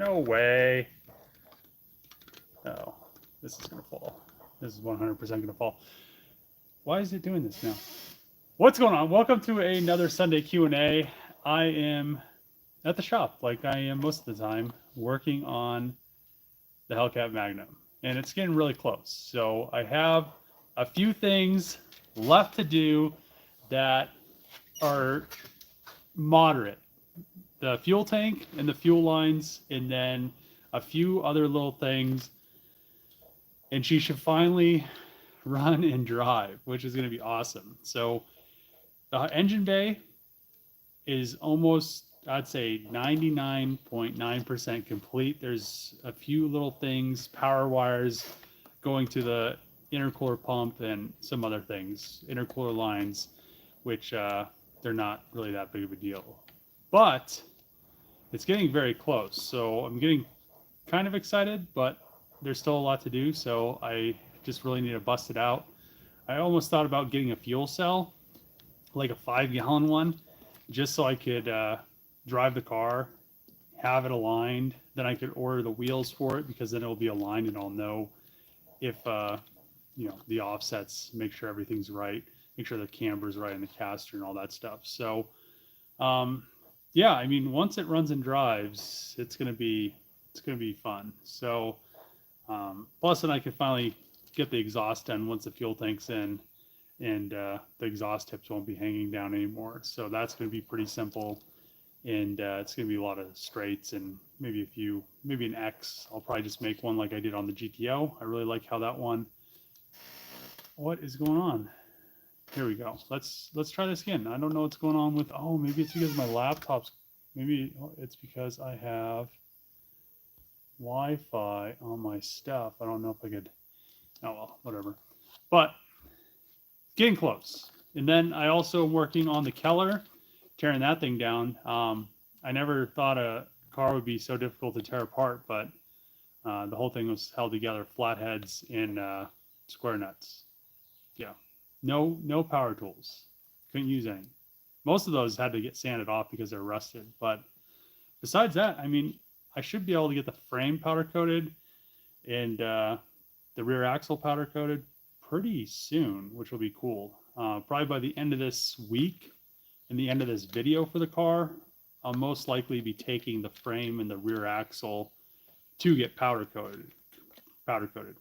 No way. Oh, this is gonna fall. This is 100% gonna fall. Why is it doing this now? What's going on? Welcome to another Sunday Q&A. I am at the shop, like I am most of the time, working on the Hellcat Magnum, and it's getting really close. So I have a few things left to do that are moderate. The fuel tank and the fuel lines, and then a few other little things, and she should finally run and drive, which is going to be awesome. So the engine bay is almost, I'd say 99.9% complete. There's a few little things, power wires going to the intercooler pump and some other things, intercooler lines, which they're not really that big of a deal. But it's getting very close. So I'm getting kind of excited, but there's still a lot to do. So I just really need to bust it out. I almost thought about getting a fuel cell, like a 5-gallon one, just so I could drive the car, have it aligned. Then I could order the wheels for it, because then it'll be aligned and I'll know if the offsets, make sure everything's right, make sure the camber's right in the caster and all that stuff. So yeah, I mean, once it runs and drives, it's gonna be fun. So plus then I can finally get the exhaust done once the fuel tank's in, and the exhaust tips won't be hanging down anymore. So that's going to be pretty simple, and it's going to be a lot of straights and maybe an X. I'll probably just make one like I did on the GTO. I really like how that one. What is going on? Here we go. Let's try this again. I don't know what's going on with. Oh, maybe it's because my laptop's. Maybe it's because I have Wi-Fi on my stuff. I don't know if I could. Oh well, whatever. But getting close. And then I also am working on the Keller, tearing that thing down. I never thought a car would be so difficult to tear apart, but the whole thing was held together, flatheads and square nuts. Yeah, no power tools. Couldn't use any. Most of those had to get sanded off because they're rusted. But besides that, I mean, I should be able to get the frame powder coated and the rear axle powder coated pretty soon, which will be cool. Probably by the end of this week and the end of this video for the car, I'll most likely be taking the frame and the rear axle to get powder coated,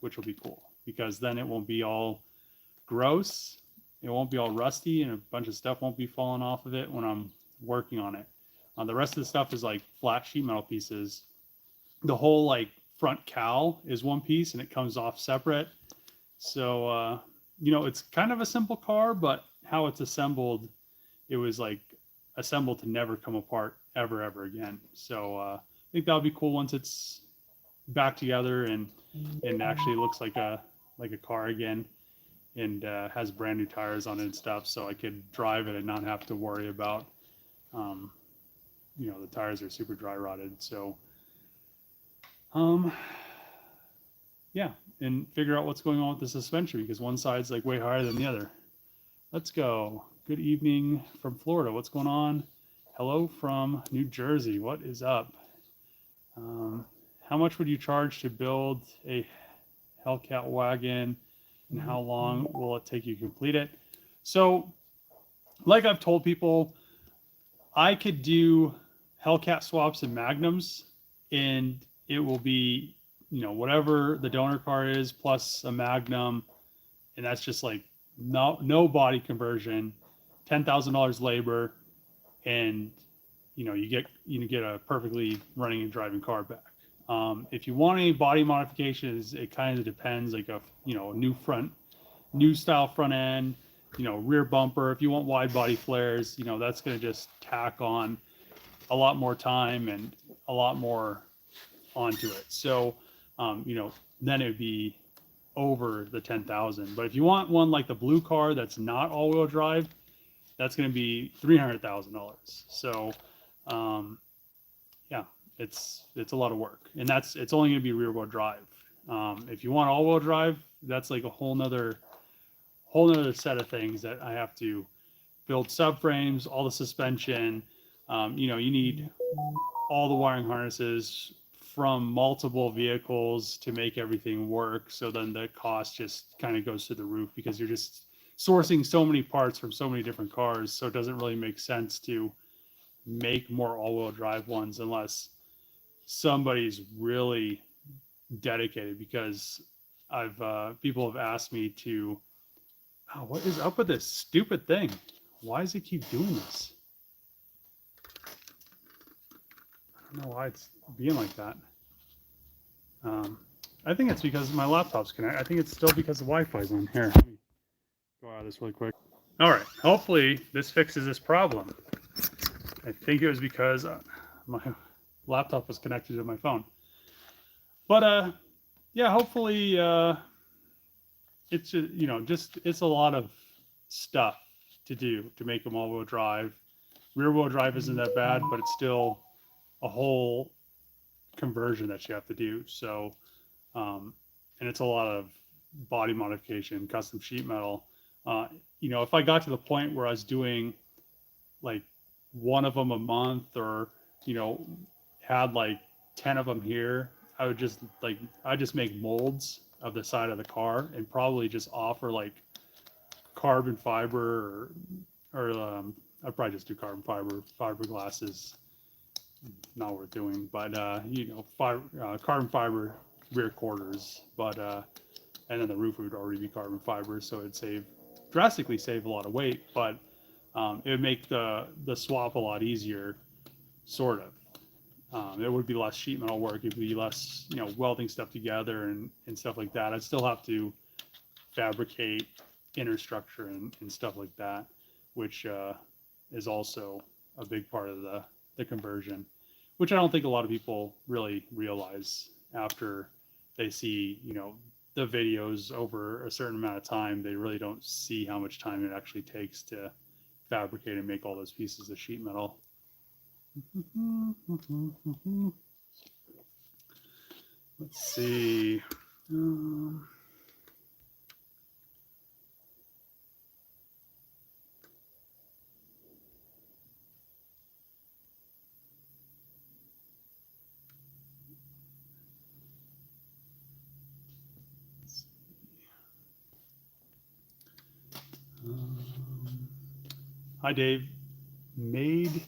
which will be cool, because then it won't be all gross. It won't be all rusty, and a bunch of stuff won't be falling off of it when I'm working on it. The rest of the stuff is like flat sheet metal pieces. The whole like front cowl is one piece and it comes off separate. So, it's kind of a simple car, but how it's assembled, it was like assembled to never come apart ever again. So I think that'll be cool once it's back together and actually looks like a car again, and has brand new tires on it and stuff, so I could drive it and not have to worry about, the tires are super dry rotted. So, yeah, and figure out what's going on with the suspension, because one side's like way higher than the other. Let's go. Good evening from Florida. What's going on? Hello from New Jersey. What is up? How much would you charge to build a Hellcat wagon, and how long will it take you to complete it? So, like I've told people, I could do Hellcat swaps and Magnums, and it will be, whatever the donor car is plus a Magnum, and that's just like no body conversion, $10,000 labor, and you get a perfectly running and driving car back. If you want any body modifications, it kind of depends, like a new style front end, rear bumper. If you want wide body flares, that's going to just tack on a lot more time and a lot more onto it. So, then it would be over the 10,000. But if you want one like the blue car that's not all-wheel drive, that's going to be $300,000. So, yeah, it's a lot of work, and it's only going to be rear-wheel drive. If you want all-wheel drive, that's like a whole nother set of things that I have to build subframes, all the suspension. You need all the wiring harnesses, from multiple vehicles to make everything work. So then the cost just kind of goes to the roof because you're just sourcing so many parts from so many different cars. So it doesn't really make sense to make more all-wheel drive ones unless somebody's really dedicated. Because I've people have asked me to, oh, what is up with this stupid thing? Why does it keep doing this? I don't know why it's being like that. I think it's because my laptop's connected. I think it's still because the Wi-Fi's on here. Let me go out of this really quick. All right, hopefully this fixes this problem. I think it was because my laptop was connected to my phone. But yeah, hopefully it's just, it's a lot of stuff to do to make them all-wheel drive. Rear-wheel drive isn't that bad, but it's still a whole conversion that you have to do. So, and it's a lot of body modification, custom sheet metal. If I got to the point where I was doing like one of them a month, or had like 10 of them here, I just make molds of the side of the car and probably just offer like carbon fiber or I'd probably just do carbon fiberglass is not worth doing, but carbon fiber rear quarters, but and then the roof would already be carbon fiber, so it'd drastically save a lot of weight, but it would make the swap a lot easier, sort of. It would be less sheet metal work. It would be less, welding stuff together and stuff like that. I'd still have to fabricate inner structure and stuff like that, which is also a big part of the conversion, which I don't think a lot of people really realize after they see, the videos over a certain amount of time. They really don't see how much time it actually takes to fabricate and make all those pieces of sheet metal. Let's see. Hi, Dave. Made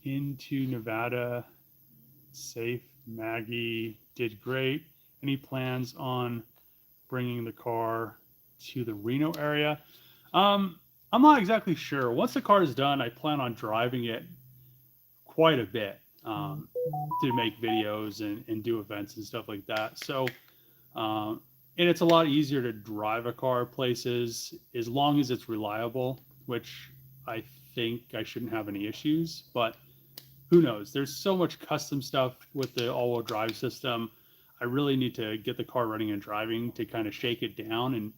into Nevada, safe. Maggie did great. Any plans on bringing the car to the Reno area? I'm not exactly sure. Once the car is done, I plan on driving it quite a bit to make videos and do events and stuff like that. So, and it's a lot easier to drive a car places as long as it's reliable, which I think I shouldn't have any issues, but who knows? There's so much custom stuff with the all-wheel drive system. I really need to get the car running and driving to kind of shake it down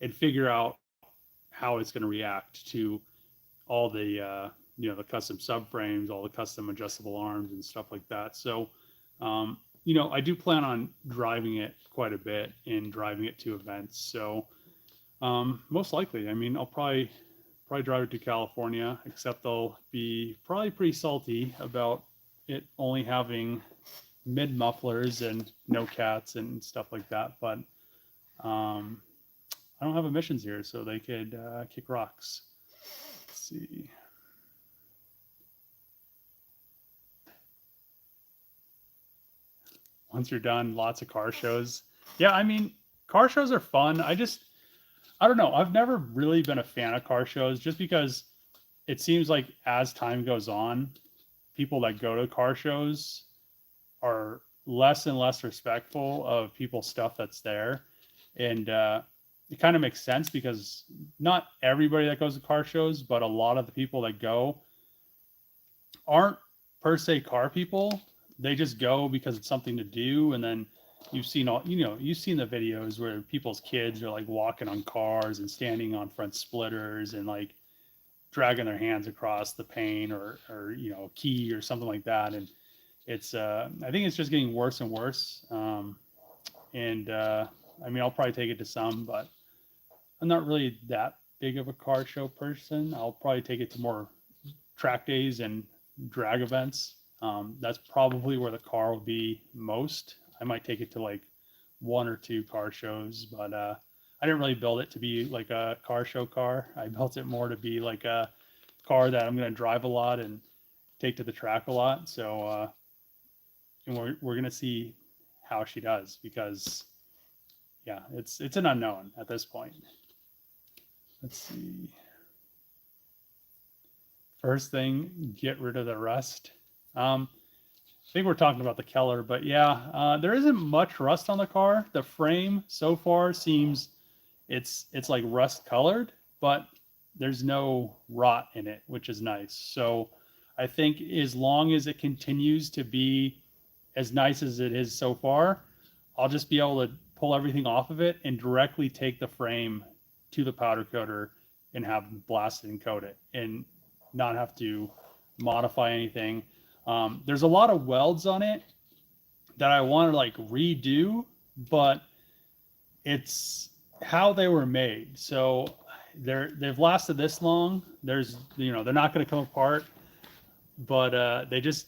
and figure out how it's going to react to all the the custom subframes, all the custom adjustable arms and stuff like that. So I do plan on driving it quite a bit and driving it to events. So most likely, I'll probably drive it to California, except they'll be probably pretty salty about it only having mid mufflers and no cats and stuff like that. But I don't have emissions here, so they could kick rocks. Let's see. Once you're done, lots of car shows. Yeah, car shows are fun. I don't know. I've never really been a fan of car shows just because it seems like as time goes on, people that go to car shows are less and less respectful of people's stuff that's there. And it kind of makes sense because not everybody that goes to car shows, but a lot of the people that go aren't per se car people. They just go because it's something to do. And then you've seen the videos where people's kids are like walking on cars and standing on front splitters and like dragging their hands across the pane or a key or something like that. And it's I think it's just getting worse and worse. I'll probably take it to some, but I'm not really that big of a car show person. I'll probably take it to more track days and drag events That's probably where the car will be most. I might take it to like one or two car shows, but I didn't really build it to be like a car show car. I built it more to be like a car that I'm going to drive a lot and take to the track a lot. So and we're going to see how she does, because yeah, it's an unknown at this point. Let's see. First thing, get rid of the rust. I think we're talking about the Keller, but yeah, there isn't much rust on the car. The frame so far seems it's like rust colored, but there's no rot in it, which is nice. So I think as long as it continues to be as nice as it is so far, I'll just be able to pull everything off of it and directly take the frame to the powder coater and have them blast it and coat it and not have to modify anything. There's a lot of welds on it that I want to like redo, but it's how they were made. So they've lasted this long. There's they're not going to come apart, but they just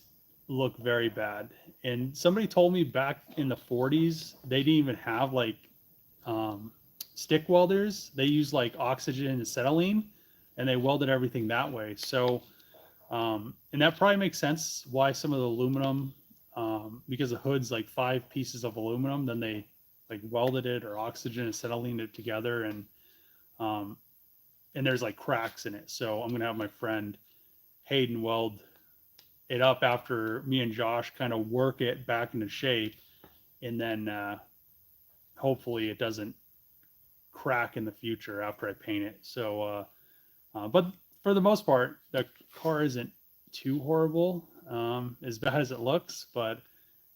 look very bad. And somebody told me back in the 40s they didn't even have like stick welders. They used like oxygen and acetylene, and they welded everything that way. So and that probably makes sense why some of the aluminum, because the hood's like 5 pieces of aluminum, then they like welded it or oxygen acetylene it together, and there's like cracks in it. So I'm gonna have my friend Hayden weld it up after me and Josh kind of work it back into shape, and then hopefully it doesn't crack in the future after I paint it. So, but for the most part, the car isn't too horrible, as bad as it looks, but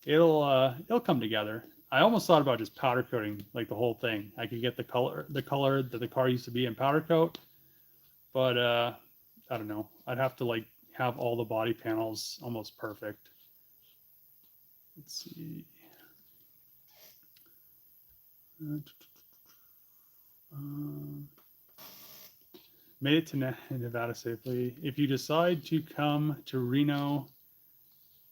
it'll come together. I almost thought about just powder coating like the whole thing. I could get the color that the car used to be in powder coat, but I don't know. I'd have to like have all the body panels almost perfect. Let's see. Made it to Nevada safely. If you decide to come to Reno,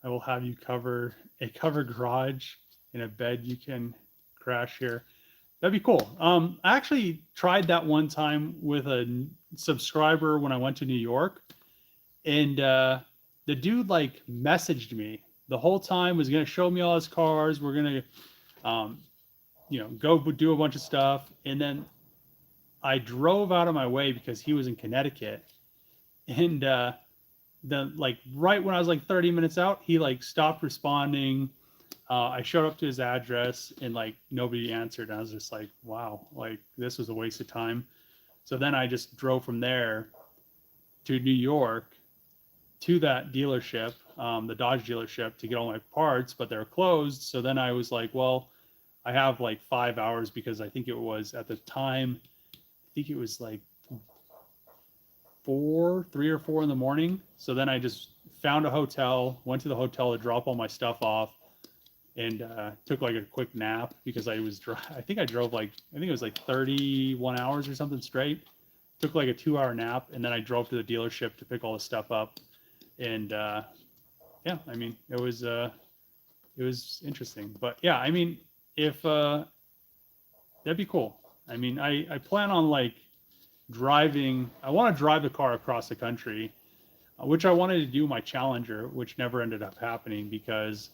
I will have you cover a covered garage and a bed you can crash here. That'd be cool. I actually tried that one time with a subscriber when I went to New York, and the dude like messaged me the whole time, was gonna show me all his cars. We're gonna, go do a bunch of stuff, and then I drove out of my way because he was in Connecticut, and the like right when I was like 30 minutes out, he like stopped responding. I showed up to his address and like nobody answered. I was just like, wow, like this was a waste of time. So then I just drove from there to New York to that dealership, the Dodge dealership, to get all my parts, but they're closed. So then I was like, well, I have like 5 hours, because I think it was at the time, I think it was like 3 or 4 in the morning. So then I just found a hotel, went to the hotel to drop all my stuff off, and took like a quick nap, because I think I drove like, I think it was like 31 hours or something straight. Took like a 2-hour nap, and then I drove to the dealership to pick all the stuff up. And yeah, I mean, it was interesting. But yeah, I mean, if that'd be cool. I mean, I plan on like driving. I want to drive the car across the country, which I wanted to do my Challenger, which never ended up happening because,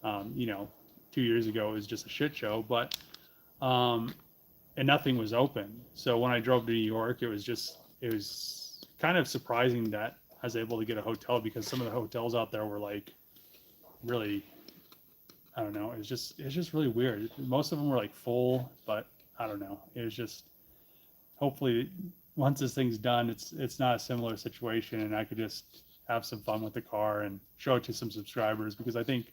2 years ago it was just a shit show. But and nothing was open. So when I drove to New York, it was kind of surprising that I was able to get a hotel, because some of the hotels out there were like really, I don't know. It's just really weird. Most of them were like full, but I don't know. It was just, hopefully once this thing's done, it's not a similar situation, and I could just have some fun with the car and show it to some subscribers, because I think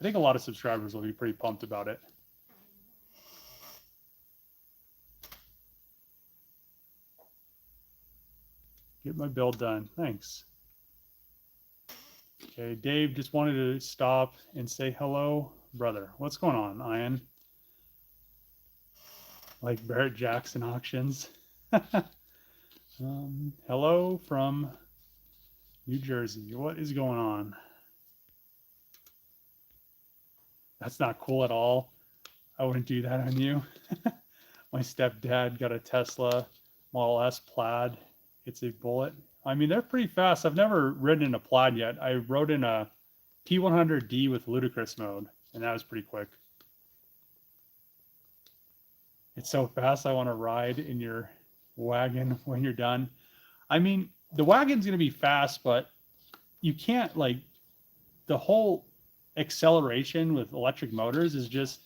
a lot of subscribers will be pretty pumped about it. Get my build done. Thanks. Okay, Dave just wanted to stop and say hello, brother. What's going on, Ian? Like Barrett Jackson auctions. Hello from New Jersey. What is going on? That's not cool at all. I wouldn't do that on you. My stepdad got a Tesla Model S Plaid. It's a Bullet. I mean, they're pretty fast. I've never ridden in a Plaid yet. I rode in a P100D with ludicrous mode, and that was pretty quick. It's so fast. I want to ride in your wagon when you're done. I mean, the wagon's going to be fast, but you can't, like, the whole acceleration with electric motors is just,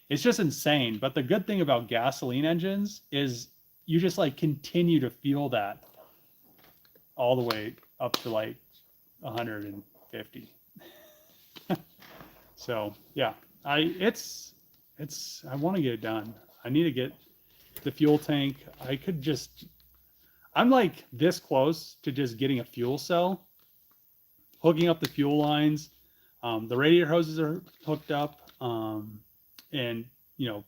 it's just insane. But the good thing about gasoline engines is you just like continue to feel that all the way up to like 150. So yeah, I want to get it done. I need to get the fuel tank. I'm like this close to just getting a fuel cell, hooking up the fuel lines. The radiator hoses are hooked up, and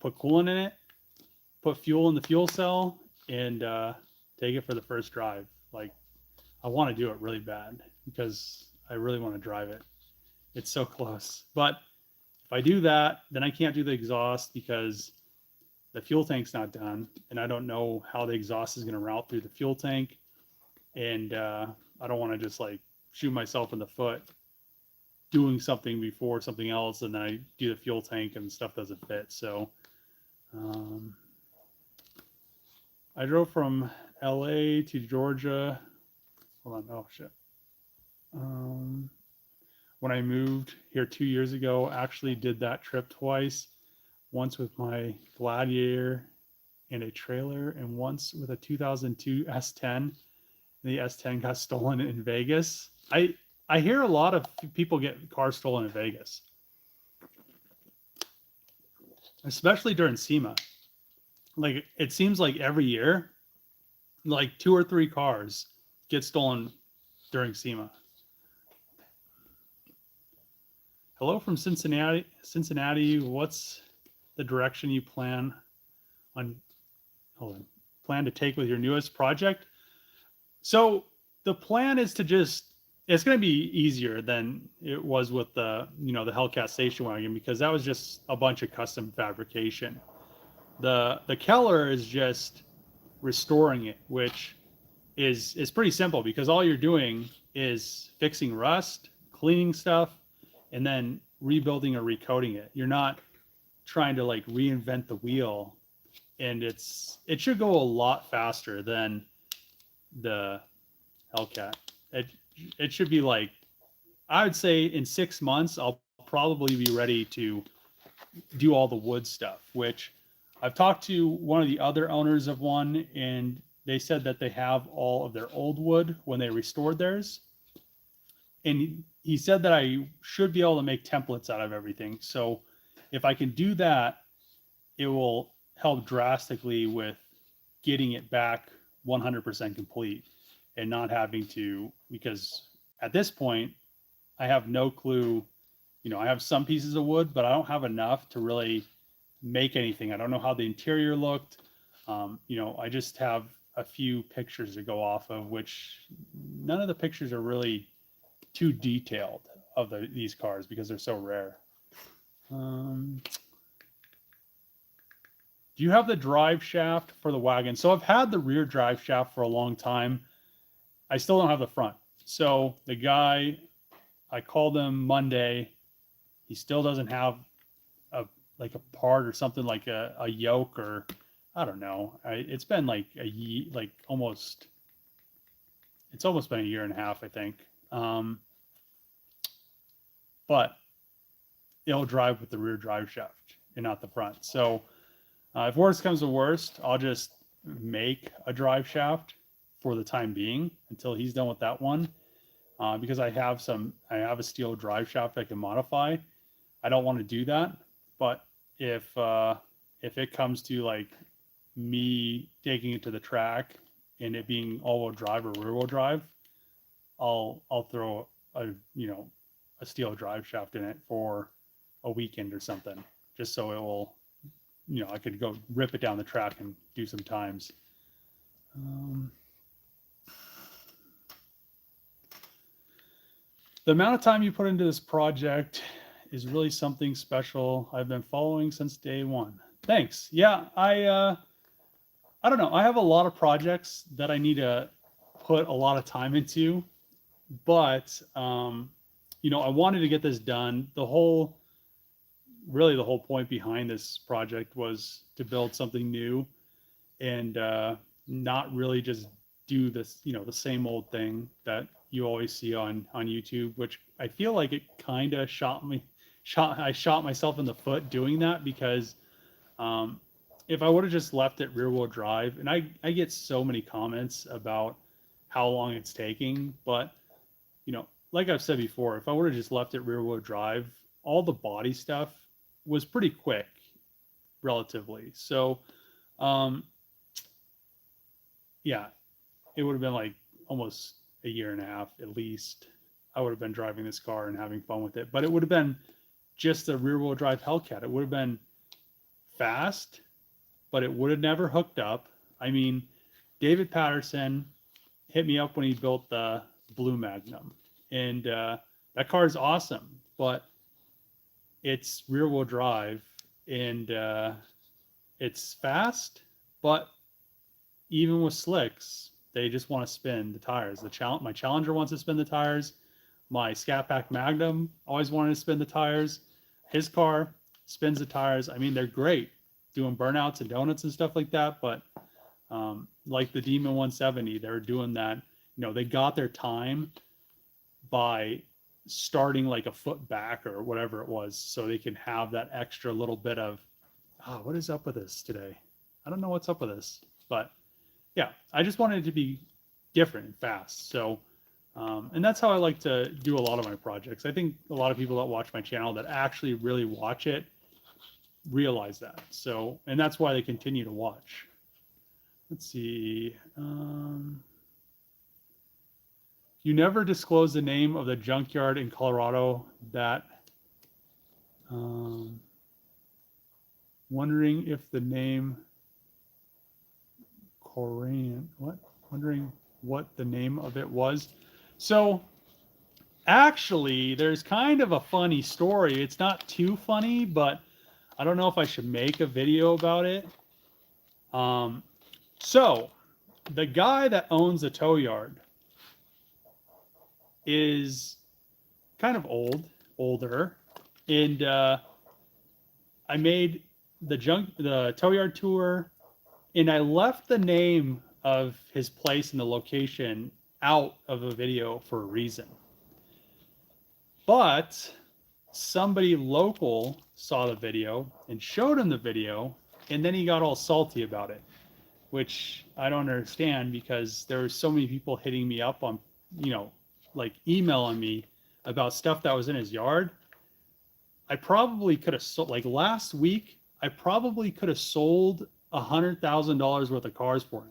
put coolant in it, put fuel in the fuel cell, and take it for the first drive. Like, I want to do it really bad because I really want to drive it. It's so close. But if I do that, then I can't do the exhaust because the fuel tank's not done, and I don't know how the exhaust is going to route through the fuel tank, and I don't want to just like shoot myself in the foot doing something before something else, and then I do the fuel tank and stuff doesn't fit. So I drove from LA to Georgia. Hold on. Oh shit. When I moved here 2 years ago, actually did that trip twice. Once with my Gladiator and a trailer, and once with a 2002 S10. The S10 got stolen in Vegas. I hear a lot of people get cars stolen in Vegas, especially during SEMA. Like, it seems like every year, like 2 or 3 cars get stolen during SEMA. Hello from Cincinnati. Cincinnati, what's the direction you plan to take with your newest project? So the plan is to it's going to be easier than it was with the Hellcat station wagon, because that was just a bunch of custom fabrication. The Keller is just restoring it, which is pretty simple because all you're doing is fixing rust, cleaning stuff, and then rebuilding or recoding it. You're not trying to like reinvent the wheel, and it should go a lot faster than the Hellcat. It should be like, I would say in 6 months, I'll probably be ready to do all the wood stuff, which I've talked to one of the other owners of one, and they said that they have all of their old wood when they restored theirs. And he said that I should be able to make templates out of everything. So if I can do that, it will help drastically with getting it back 100% complete and not having to, because at this point, I have no clue. I have some pieces of wood, but I don't have enough to really make anything. I don't know how the interior looked. I just have a few pictures to go off of, which none of the pictures are really too detailed of these cars because they're so rare. Do you have the drive shaft for the wagon? So I've had the rear drive shaft for a long time. I still don't have the front. So the guy, I called him Monday. He still doesn't have a part or something like a yoke, or I don't know. It's been like almost been a year and a half, I think. But it'll drive with the rear drive shaft and not the front. So if worst comes to worst, I'll just make a drive shaft for the time being until he's done with that one, because I have a steel drive shaft I can modify. I don't want to do that, but if it comes to like me taking it to the track and it being all-wheel drive or rear-wheel drive, I'll throw a steel drive shaft in it for a weekend or something, just so it will, I could go rip it down the track and do some times. The amount of time you put into this project is really something special. I've been following since day one. Thanks. Yeah, I don't know. I have a lot of projects that I need to put a lot of time into, but I wanted to get this done. Really the whole point behind this project was to build something new and not really just do this, the same old thing that you always see on YouTube, which I feel like it kind of I shot myself in the foot doing that because if I would have just left it rear wheel drive, and I get so many comments about how long it's taking, but like I've said before, if I would have just left it rear wheel drive, all the body stuff was pretty quick relatively. So yeah, it would have been like almost a year and a half at least. I would have been driving this car and having fun with it, but it would have been just a rear wheel drive Hellcat. It would have been fast, but it would have never hooked up. I mean, David Patterson hit me up when he built the Blue Magnum, and that car is awesome, but it's rear wheel drive and it's fast, but even with slicks, they just want to spin the tires. My Challenger wants to spin the tires. My Scat Pack Magnum always wanted to spin the tires. His car spins the tires. I mean, they're great doing burnouts and donuts and stuff like that. But like the Demon 170, they're doing that. They got their time by starting like a foot back or whatever it was, so they can have that extra little bit of, what is up with this today? I don't know what's up with this, but yeah, I just wanted it to be different and fast. So, and that's how I like to do a lot of my projects. I think a lot of people that watch my channel that actually really watch it realize that. So, and that's why they continue to watch. Let's see. You never disclose the name of the junkyard in Colorado that, wondering if the name wondering what the name of it was. So actually there's kind of a funny story. It's not too funny, but I don't know if I should make a video about it. So the guy that owns the tow yard is kind of older, and I made the tow yard tour, and I left the name of his place and the location out of the video for a reason. But somebody local saw the video and showed him the video, and then he got all salty about it, which I don't understand, because there were so many people hitting me up on, like emailing me about stuff that was in his yard. I probably could have sold, like last week, I probably could have sold $100,000 worth of cars for him.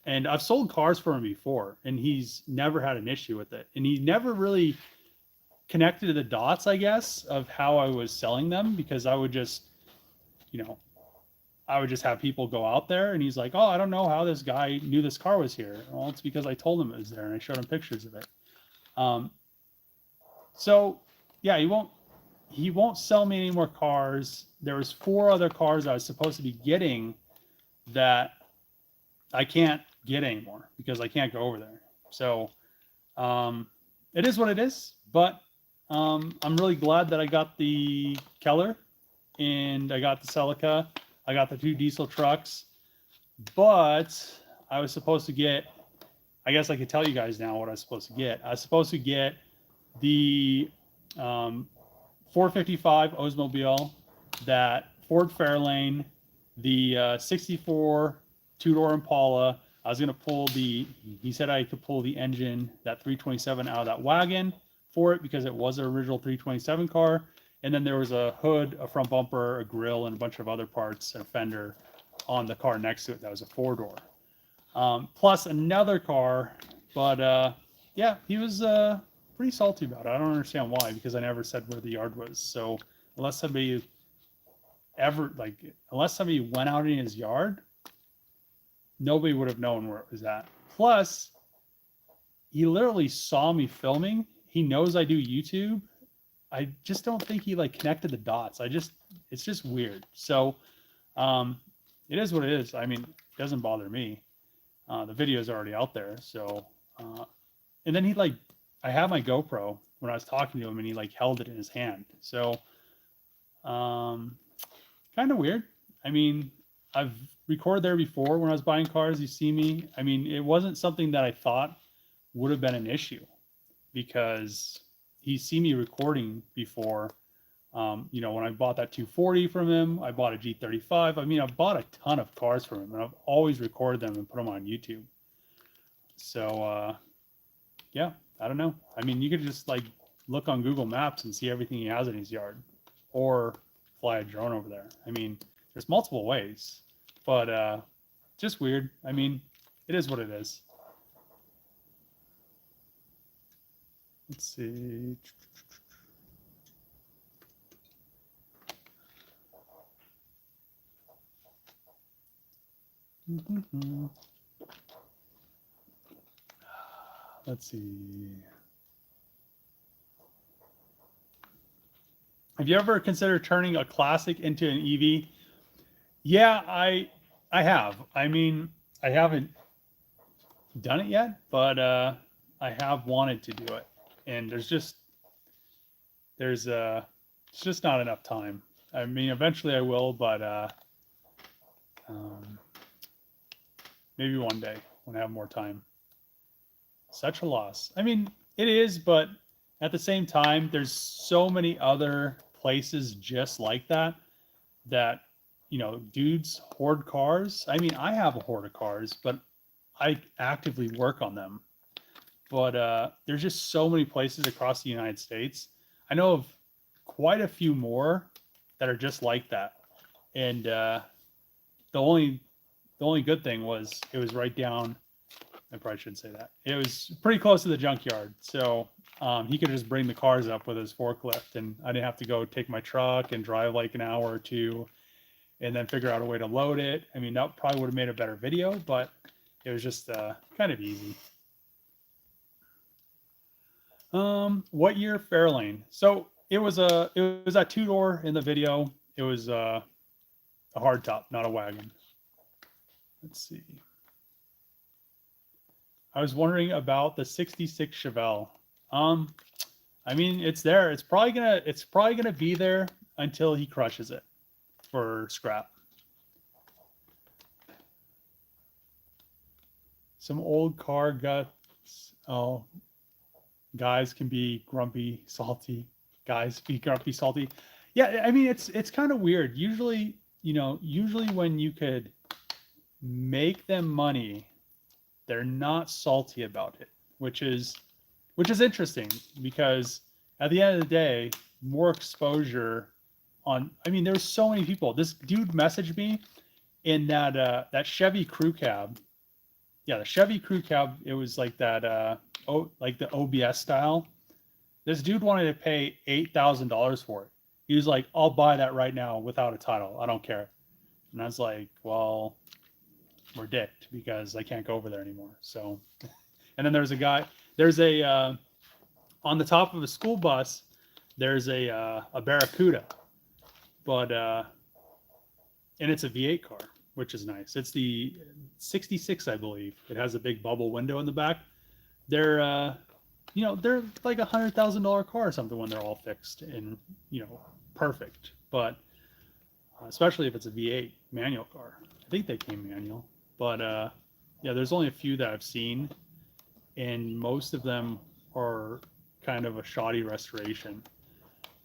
And I've sold cars for him before, and he's never had an issue with it. And he never really connected the dots, I guess, of how I was selling them, because I would just, have people go out there, and he's like, oh, I don't know how this guy knew this car was here. Well, it's because I told him it was there, and I showed him pictures of it. So yeah, he won't sell me any more cars. There was 4 other cars I was supposed to be getting that I can't get anymore because I can't go over there. So it is what it is, but I'm really glad that I got the Keller and I got the Celica. I got the 2 diesel trucks, but I was supposed to get, I guess I could tell you guys now what I was supposed to get. I was supposed to get the 455 Oldsmobile, that Ford Fairlane, the 64 2-door Impala. I was going to pull he said I could pull the engine, that 327, out of that wagon for it because it was an original 327 car. And then there was a hood, a front bumper, a grill, and a bunch of other parts, and a fender on the car next to it that was a 4-door. Plus another car, but yeah, he was pretty salty about it. I don't understand why, because I never said where the yard was. So unless somebody went out in his yard, nobody would have known where it was at. Plus, he literally saw me filming. He knows I do YouTube, I just don't think he like connected the dots. It's just weird. So it is what it is. I mean, it doesn't bother me. The video is already out there. So, and then he like, I have my GoPro when I was talking to him, and he like held it in his hand. So, kind of weird. I mean, I've recorded there before when I was buying cars. You see me. I mean, it wasn't something that I thought would have been an issue because he's seen me recording before. When I bought that 240 from him, I bought a G35. I mean, I've bought a ton of cars from him, and I've always recorded them and put them on YouTube. So, yeah, I don't know. I mean, you could just like look on Google Maps and see everything he has in his yard, or fly a drone over there. I mean, there's multiple ways, but just weird. I mean, it is what it is. Let's see. Let's see. Have you ever considered turning a classic into an EV? Yeah, I have. I mean, I haven't done it yet, but I have wanted to do it. And it's just not enough time. I mean, eventually I will, but maybe one day when I have more time. Such a loss. I mean, it is, but at the same time, there's so many other places just like that, dudes hoard cars. I mean, I have a hoard of cars, but I actively work on them. But there's just so many places across the United States. I know of quite a few more that are just like that. And the only good thing was it was right down. I probably shouldn't say that. It was pretty close to the junkyard, so he could just bring the cars up with his forklift, and I didn't have to go take my truck and drive like an hour or two, and then figure out a way to load it. I mean, that probably would have made a better video, but it was just kind of easy. What year Fairlane? So it was that 2-door in the video. It was a hardtop, not a wagon. Let's see. I was wondering about the '66 Chevelle. I mean, it's there. It's probably gonna be there until he crushes it for scrap. Some old car guts. Oh, guys can be grumpy, salty. Guys be grumpy, salty. Yeah, I mean, it's kind of weird. Usually when you could make them money, they're not salty about it, which is interesting, because at the end of the day, more exposure on. I mean, there's so many people. This dude messaged me in that Chevy crew cab. Yeah, the Chevy crew cab. It was like that. Like the OBS style. This dude wanted to pay $8,000 for it. He was like, "I'll buy that right now without a title. I don't care." And I was like, "Well, we're dicked because I can't go over there anymore." So, and then there's a on the top of a school bus, there's a Barracuda, but and it's a V8 car, which is nice. It's the '66, I believe. It has a big bubble window in the back. They're they're like $100,000 car or something when they're all fixed and perfect. But especially if it's a V8 manual car. I think they came manual. But yeah, there's only a few that I've seen, and most of them are kind of a shoddy restoration.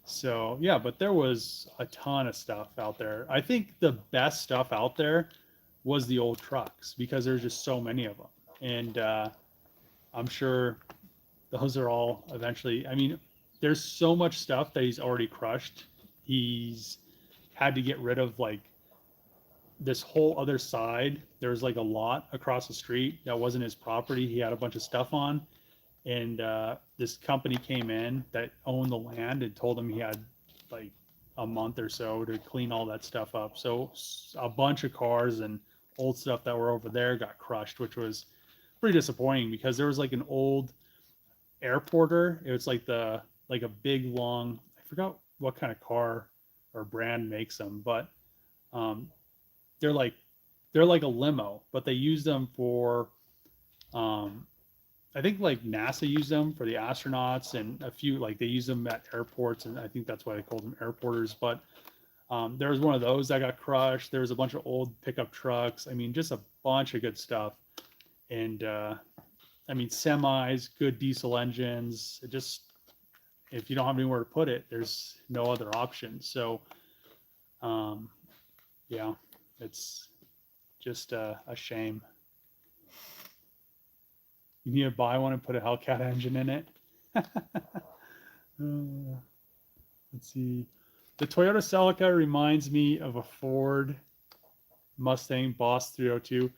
So yeah, but there was a ton of stuff out there. I think the best stuff out there was the old trucks, because there's just so many of them. And I'm sure those are all eventually. I mean, there's so much stuff that he's already crushed. He's had to get rid of like this whole other side. There was like a lot across the street that wasn't his property. He had a bunch of stuff on, and this company came in that owned the land and told him he had like a month or so to clean all that stuff up. So a bunch of cars and old stuff that were over there got crushed, which was pretty disappointing, because there was like an old airporter. It was like a big long, I forgot what kind of car or brand makes them, but um, they're like they're like a limo, but they use them for um, I think like NASA used them for the astronauts, and a few like they use them at airports, and I think that's why they called them airporters. But there was one of those that got crushed. There was a bunch of old pickup trucks. I mean, just a bunch of good stuff. And I mean, semis, good diesel engines. It just, if you don't have anywhere to put it, there's no other option. So, um, yeah, it's just a shame. You need to buy one and put a Hellcat engine in it. Let's see. The Toyota Celica reminds me of a Ford Mustang Boss 302.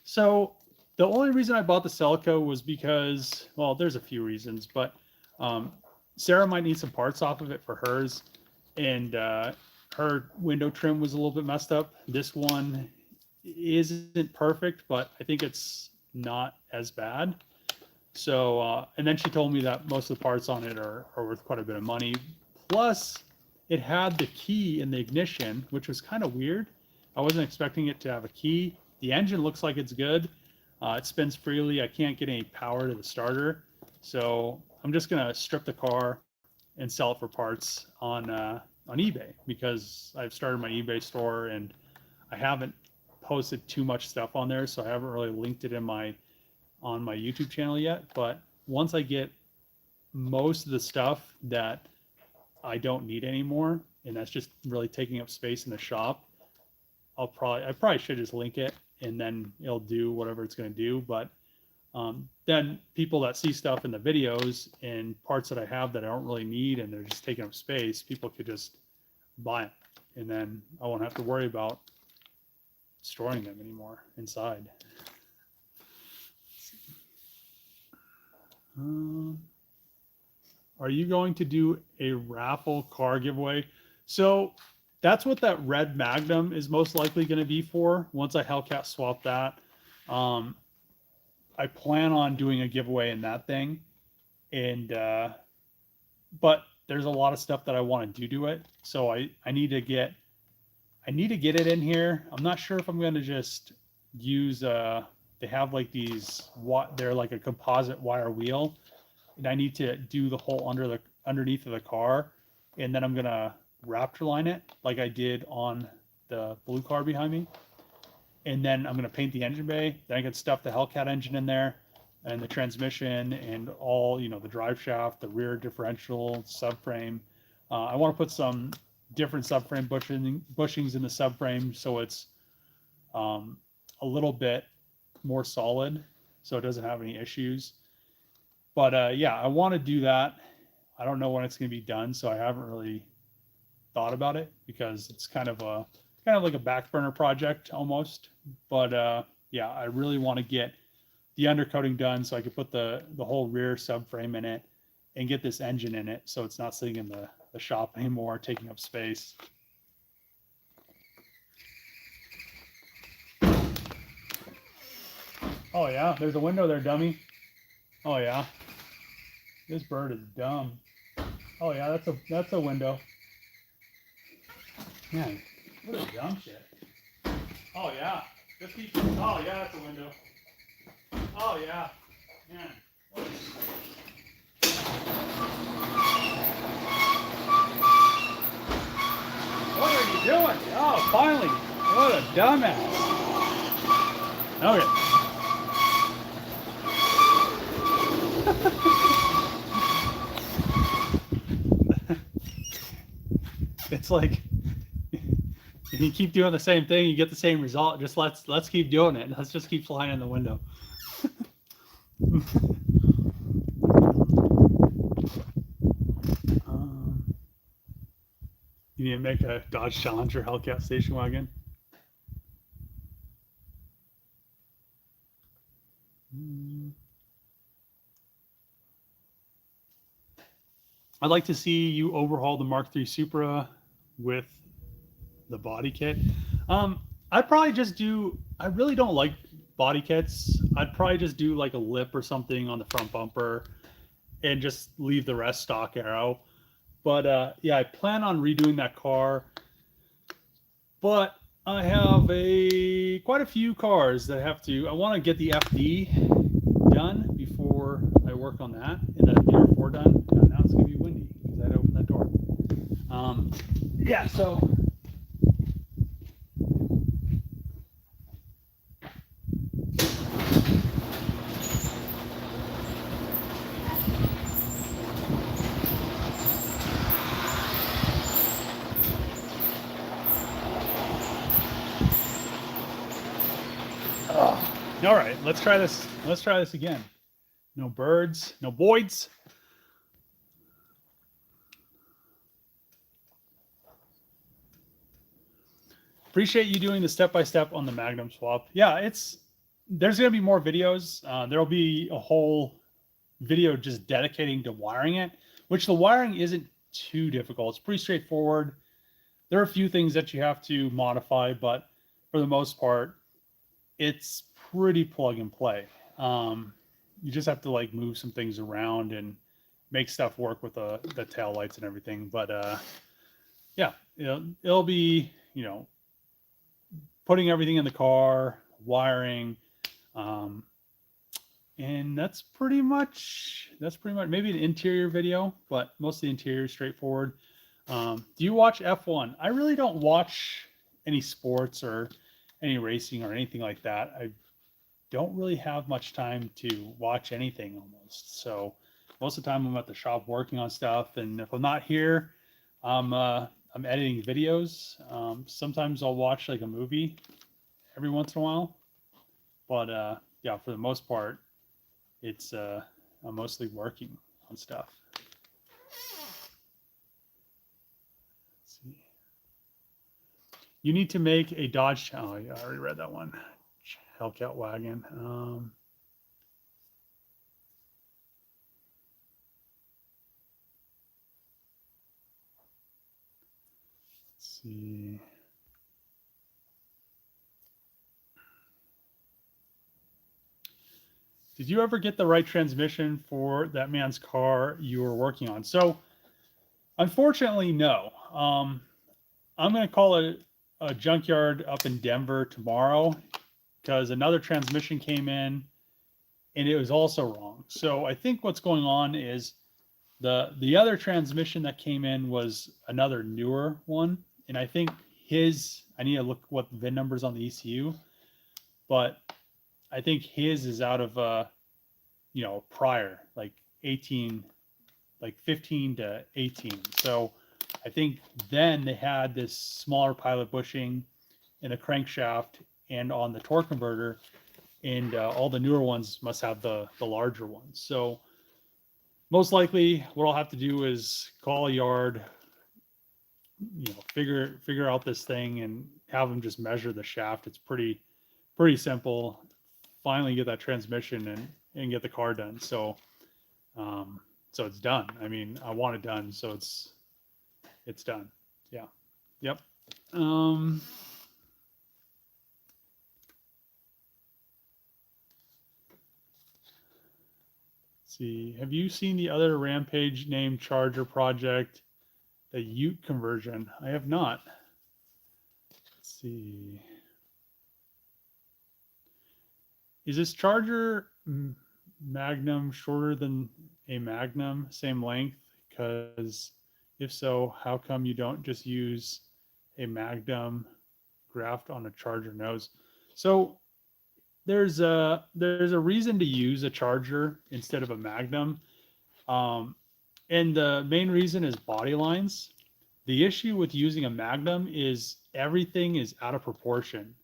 So the only reason I bought the Celica was because, well, there's a few reasons, but Sarah might need some parts off of it for hers, and her window trim was a little bit messed up. This one isn't perfect, but I think it's not as bad. So, and then she told me that most of the parts on it are worth quite a bit of money. Plus, it had the key in the ignition, which was kind of weird. I wasn't expecting it to have a key. The engine looks like it's good. It spins freely. I can't get any power to the starter. So I'm just going to strip the car and sell it for parts on eBay, because I've started my eBay store and I haven't posted too much stuff on there. So I haven't really linked it on my YouTube channel yet. But once I get most of the stuff that I don't need anymore, and that's just really taking up space in the shop, I probably should just link it, and then it'll do whatever it's going to do. But then people that see stuff in the videos and parts that I have that I don't really need and they're just taking up space, people could just buy them, and then I won't have to worry about storing them anymore inside. Are you going to do a raffle car giveaway? So that's what that red Magnum is most likely going to be for. Once I Hellcat swap that, I plan on doing a giveaway in that thing. And but there's a lot of stuff that I want to do to it. So I need to get it in here. I'm not sure if I'm going to just use they have like these, they're like a composite wire wheel, and I need to do the hole underneath of the car, and then I'm gonna Raptor line it like I did on the blue car behind me, and then I'm gonna paint the engine bay. Then I can stuff the Hellcat engine in there, and the transmission, and all, you know, the drive shaft, the rear differential, subframe. I want to put some different subframe bushings in the subframe, so it's a little bit more solid, so it doesn't have any issues. But yeah, I want to do that. I don't know when it's going to be done, so I haven't really thought about it, because it's kind of like a back burner project almost. But yeah, I really want to get the undercoating done so I could put the whole rear subframe in it and get this engine in it, so it's not sitting in the shop anymore, taking up space. Oh yeah, there's a window there, dummy. Oh yeah, this bird is dumb. Oh yeah, that's a window. Man, what a dumb shit. Oh yeah, just keep. Oh yeah, that's a window. Oh yeah, man. What are you doing? Oh, finally! What a dumbass. Okay. It's like, if you keep doing the same thing, you get the same result. Just let's keep doing it. Let's just keep flying in the window. You need to make a Dodge Challenger Hellcat station wagon. I'd like to see you overhaul the Mark III Supra with the body kit. I'd probably just do, I really don't like body kits. I'd probably just do like a lip or something on the front bumper and just leave the rest stock aero. But yeah, I plan on redoing that car. But I have quite a few cars that I want to get the FD done before I work on that, and the DR4 done. Now it's gonna be windy because I had to open that door. Yeah, so all right, let's try this. Let's try this again. No birds, no voids. Appreciate you doing the step-by-step on the Magnum swap. Yeah, there's going to be more videos. There'll be a whole video just dedicating to wiring it, which the wiring isn't too difficult. It's pretty straightforward. There are a few things that you have to modify, but for the most part, it's pretty plug and play. You just have to like move some things around and make stuff work with the tail lights and everything. But yeah, it'll be, putting everything in the car, wiring, and that's pretty much maybe an interior video, but most of the interior is straightforward. Do you watch F1? I really don't watch any sports or any racing or anything like that. I don't really have much time to watch anything almost. So most of the time I'm at the shop working on stuff, and if I'm not here, I'm editing videos. Sometimes I'll watch like a movie every once in a while, but yeah, for the most part, it's I'm mostly working on stuff. Let's see. You need to make a Dodge. Oh, yeah, I already read that one. Hellcat wagon. Let's see. Did you ever get the right transmission for that man's car you were working on? So, unfortunately, no. I'm going to call it a junkyard up in Denver tomorrow because another transmission came in and it was also wrong. So I think what's going on is the other transmission that came in was another newer one, and I think I need to look what the VIN numbers on the ECU, but I think his is out of prior, like 15 to 18. So I think then they had this smaller pilot bushing in the crankshaft and on the torque converter, and all the newer ones must have the larger ones. So most likely what I'll have to do is call a yard, figure out this thing and have them just measure the shaft. It's pretty simple. Finally get that transmission and get the car done. So so it's done. I mean, I want it done, so it's done. Yeah. Yep. Let's see. Have you seen the other Rampage named Charger project, the Ute conversion? I have not. Let's see. Is this Charger Magnum shorter than a Magnum, same length? Because if so, how come you don't just use a Magnum graft on a Charger nose? So there's a reason to use a Charger instead of a Magnum, and the main reason is body lines. The issue with using a Magnum is everything is out of proportion.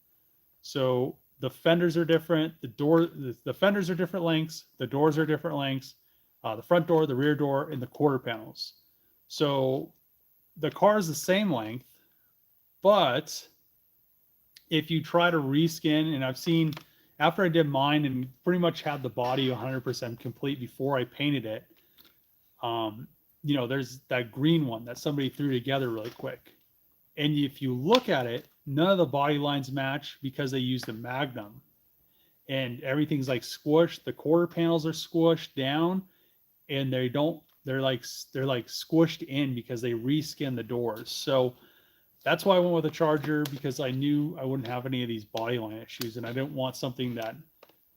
So the fenders are different. The fenders are different lengths. The doors are different lengths. The front door, the rear door, and the quarter panels. So the car is the same length, but if you try to reskin, and I've seen after I did mine and pretty much had the body 100% complete before I painted it, there's that green one that somebody threw together really quick. And if you look at it, none of the body lines match because they used a Magnum. And everything's like squished. The quarter panels are squished down, and they're they're like squished in because they reskin the doors. So that's why I went with a Charger, because I knew I wouldn't have any of these body line issues, and I didn't want something that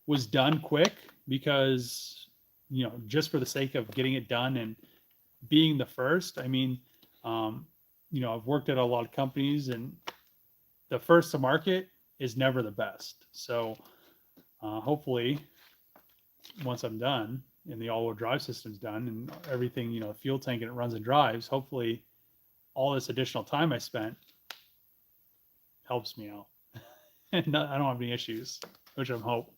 was done quick, because just for the sake of getting it done and being the first. I mean, I've worked at a lot of companies, and the first to market is never the best. So hopefully, once I'm done and the all-wheel drive system's done and everything, fuel tank and it runs and drives, hopefully all this additional time I spent helps me out. And I don't have any issues, which I'm hoping.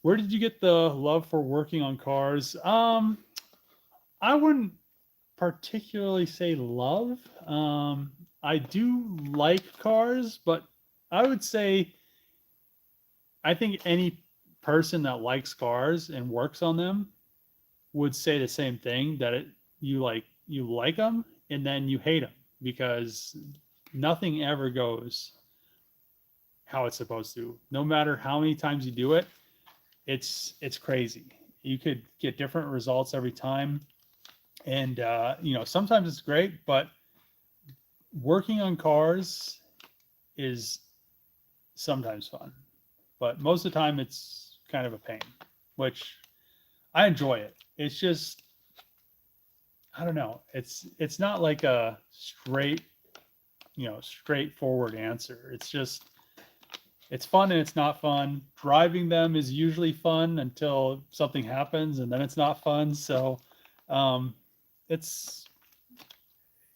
Where did you get the love for working on cars? I wouldn't particularly say love. I do like cars, but I would say I think any person that likes cars and works on them would say the same thing, that you like them and then you hate them, because nothing ever goes how it's supposed to. No matter how many times you do it, it's crazy. You could get different results every time. And sometimes it's great, but working on cars is sometimes fun. But most of the time it's kind of a pain, which I enjoy it. It's just, I don't know. It's not like a straightforward answer. It's just, it's fun and it's not fun. Driving them is usually fun until something happens, and then it's not fun. So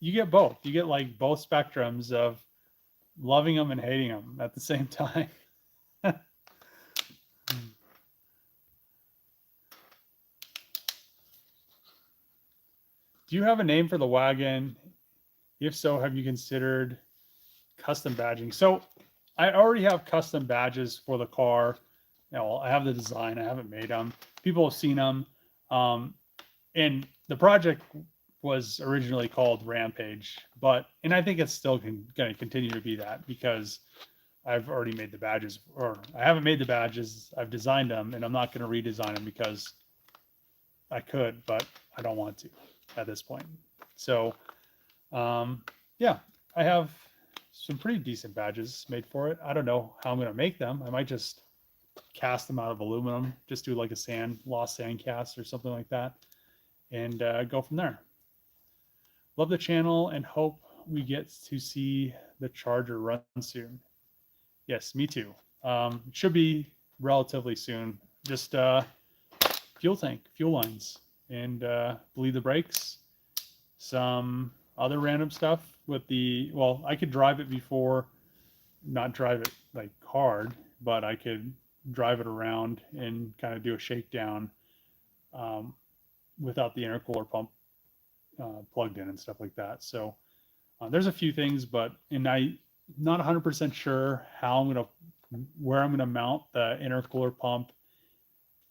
you get both. You get like both spectrums of loving them and hating them at the same time. Do you have a name for the wagon? If so, have you considered custom badging? So I already have custom badges for the car. I have the design. I haven't made them. People have seen them. And the project was originally called Rampage, and I think it's still going to continue to be that, because I've already made the badges, or I haven't made the badges. I've designed them, and I'm not going to redesign them because I could, but I don't want to at this point. So, yeah, I have some pretty decent badges made for it. I don't know how I'm going to make them. I might just cast them out of aluminum, just do like a lost sand cast or something like that, and go from there. Love the channel and hope we get to see the Charger run soon. Yes, me too. It should be relatively soon. Just fuel tank, fuel lines, and bleed the brakes. Some other random stuff with I could drive it before, not drive it like hard, but I could drive it around and kind of do a shakedown without the intercooler pump plugged in and stuff like that. So there's a few things, and I'm not 100% sure where I'm gonna mount the intercooler pump,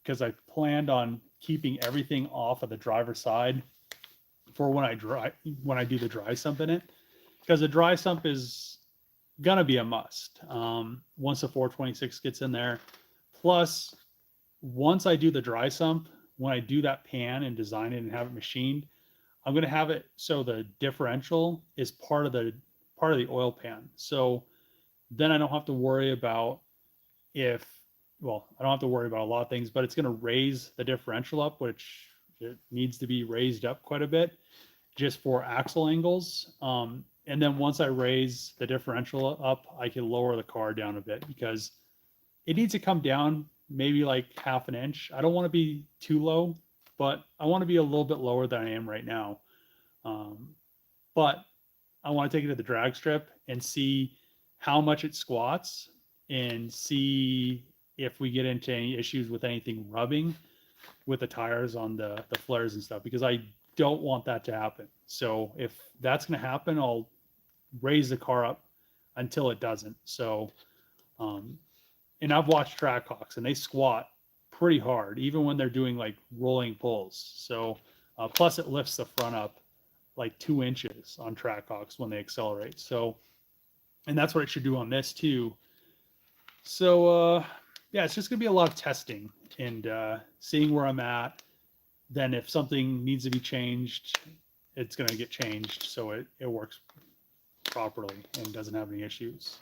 because I planned on keeping everything off of the driver's side for when I do the dry sump in it, because the dry sump is gonna be a must once the 426 gets in there. Plus, once I do the dry sump, when I do that pan and design it and have it machined, I'm going to have it so the differential is part of the oil pan. So then I don't have to worry about I don't have to worry about a lot of things, but it's going to raise the differential up, which it needs to be raised up quite a bit just for axle angles. And then once I raise the differential up, I can lower the car down a bit, because it needs to come down maybe like half an inch. I don't want to be too low, but I want to be a little bit lower than I am right now. But I want to take it to the drag strip and see how much it squats, and see if we get into any issues with anything rubbing with the tires on the flares and stuff, because I don't want that to happen. So if that's going to happen, I'll raise the car up until it doesn't. So, and I've watched Trackhawks, and they squat pretty hard, even when they're doing like rolling pulls. So, plus it lifts the front up like 2 inches on Trackhawks when they accelerate. So, and that's what it should do on this too. So yeah, it's just gonna be a lot of testing and seeing where I'm at. Then if something needs to be changed, it's gonna get changed so it works properly and doesn't have any issues.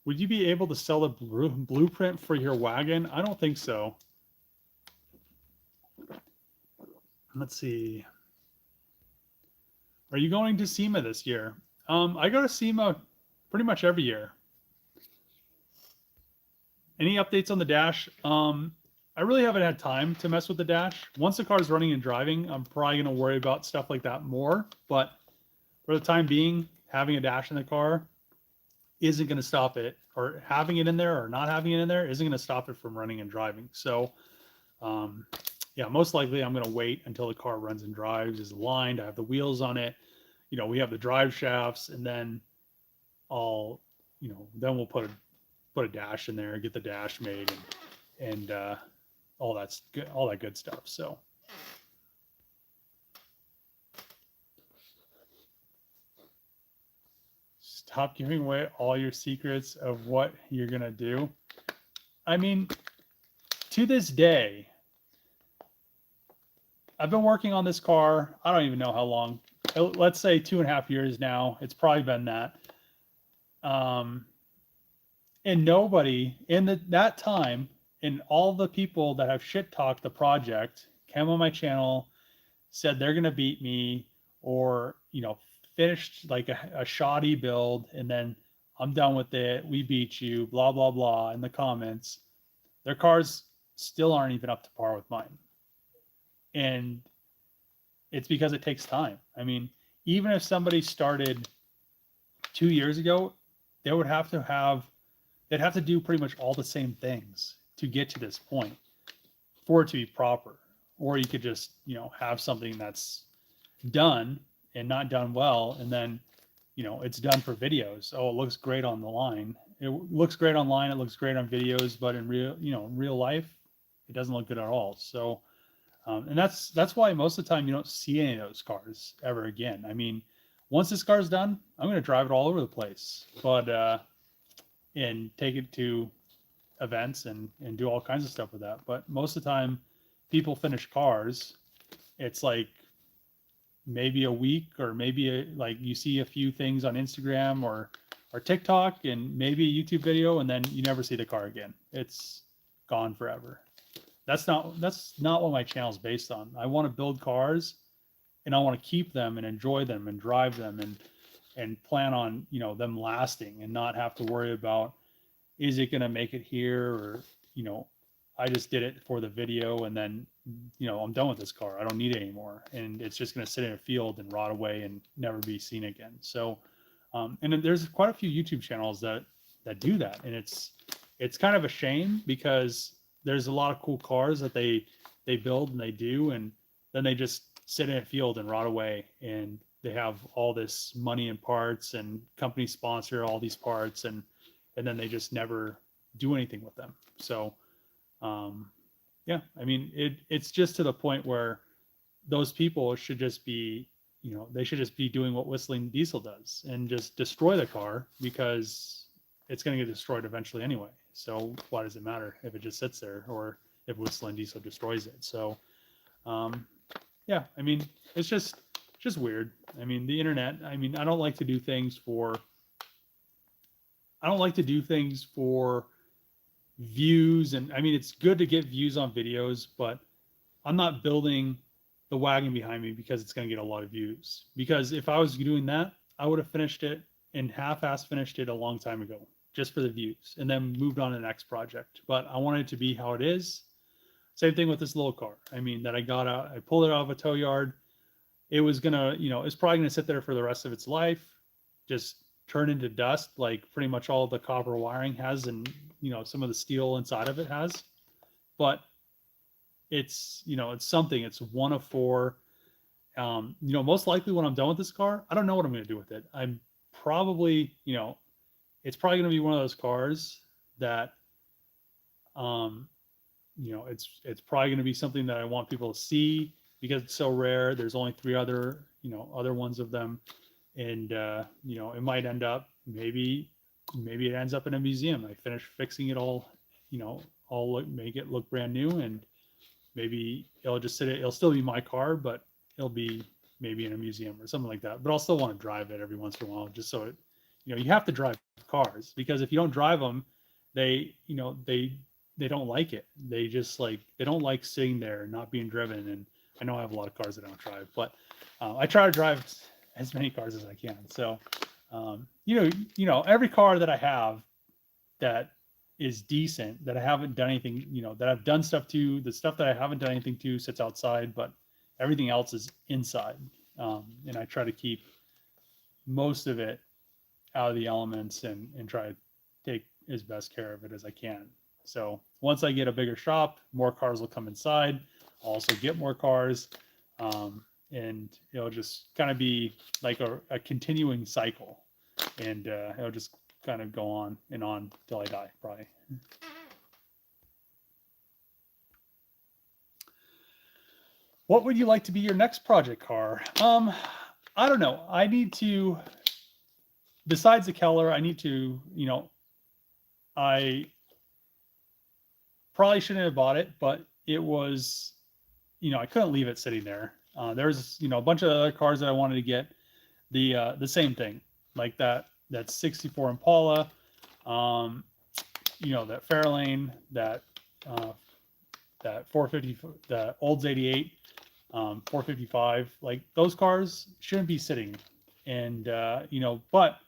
Would you be able to sell the blueprint for your wagon? I don't think so. Let's see. Are you going to SEMA this year? I go to SEMA pretty much every year. Any updates on the dash? I really haven't had time to mess with the dash. Once the car's running and driving, I'm probably going to worry about stuff like that more. But for the time being, having a dash in the car isn't going to stop it, or having it in there or not having it in there isn't going to stop it from running and driving. So, yeah, most likely I'm going to wait until the car runs and drives, is aligned. I have the wheels on it. We have the drive shafts, and then I'll, then we'll put a dash in there, get the dash made, and all that good stuff. So. Stop giving away all your secrets of what you're going to do. I mean, to this day, I've been working on this car. I don't even know how long. Let's say 2.5 years now. It's probably been that. And nobody in that time, and all the people that have shit talked the project, came on my channel, said they're going to beat me, or, finished like a shoddy build, and then I'm done with it. We beat you, blah, blah, blah, in the comments. Their cars still aren't even up to par with mine. And it's because it takes time. I mean, even if somebody started 2 years ago, they'd have to do pretty much all the same things to get to this point for it to be proper. Or you could just, have something that's done and not done well, and then, it's done for videos. Oh, it looks great on the line. It looks great online. It looks great on videos, but in real life, it doesn't look good at all. So, and that's why most of the time you don't see any of those cars ever again. I mean, once this car's done, I'm going to drive it all over the place, but and take it to events and do all kinds of stuff with that. But most of the time, people finish cars. It's like maybe a week, or maybe like you see a few things on Instagram or TikTok, and maybe a YouTube video, and then you never see the car again. It's gone forever. That's not what my channel is based on. I want to build cars, and I want to keep them and enjoy them and drive them and plan on them lasting, and not have to worry about, is it going to make it here, or I just did it for the video, and then I'm done with this car. I don't need it anymore, and it's just going to sit in a field and rot away and never be seen again. So, and there's quite a few YouTube channels that do that, and it's kind of a shame, because there's a lot of cool cars that they build and they do, and then they just sit in a field and rot away, and they have all this money and parts, and companies sponsor all these parts, and then they just never do anything with them. So, yeah, I mean, it's just to the point where those people should just be, they should just be doing what Whistling Diesel does, and just destroy the car, because it's going to get destroyed eventually anyway. So why does it matter if it just sits there, or if Whistling Diesel destroys it? So, yeah, I mean, it's just weird. I mean, the internet, I mean, I don't like to do things for views. And I mean, it's good to get views on videos, but I'm not building the wagon behind me because it's going to get a lot of views. Because if I was doing that, I would have finished it and half-ass finished it a long time ago, just for the views, and then moved on to the next project. But I wanted it to be how it is. Same thing with this little car. I mean, that I pulled it out of a tow yard. It was gonna, it's probably gonna sit there for the rest of its life, just turn into dust, like pretty much all the copper wiring has, and some of the steel inside of it has. But it's it's something. It's one of four. Most likely when I'm done with this car, I don't know what I'm gonna do with it. I'm probably, it's probably gonna be one of those cars that it's probably going to be something that I want people to see, because it's so rare. There's only 3 other other ones of them, and it might end up maybe it ends up in a museum. I finish fixing it all, I'll make it look brand new, and maybe it'll still be my car, but it'll be maybe in a museum or something like that. But I'll still want to drive it every once in a while, just so you have to drive cars, because if you don't drive them, they they don't like it. They don't like sitting there and not being driven. And I know I have a lot of cars that I don't drive, but I try to drive as many cars as I can. So every car that I have that is decent, that I haven't done anything, that I've done stuff to, the stuff that I haven't done anything to sits outside, but everything else is inside. And I try to keep most of it out of the elements, and try to take as best care of it as I can. So once I get a bigger shop, more cars will come inside. I'll also get more cars. And it'll just kind of be like a continuing cycle. And it'll just kind of go on and on till I die, probably. What would you like to be your next project car? I don't know. I need to, besides the Keller, I need to, I probably shouldn't have bought it, but it was, I couldn't leave it sitting there. There's, a bunch of other cars that I wanted to get, the same thing, like that 64 Impala, that Fairlane, that 450, the Olds 88, 455, like those cars shouldn't be sitting. And, but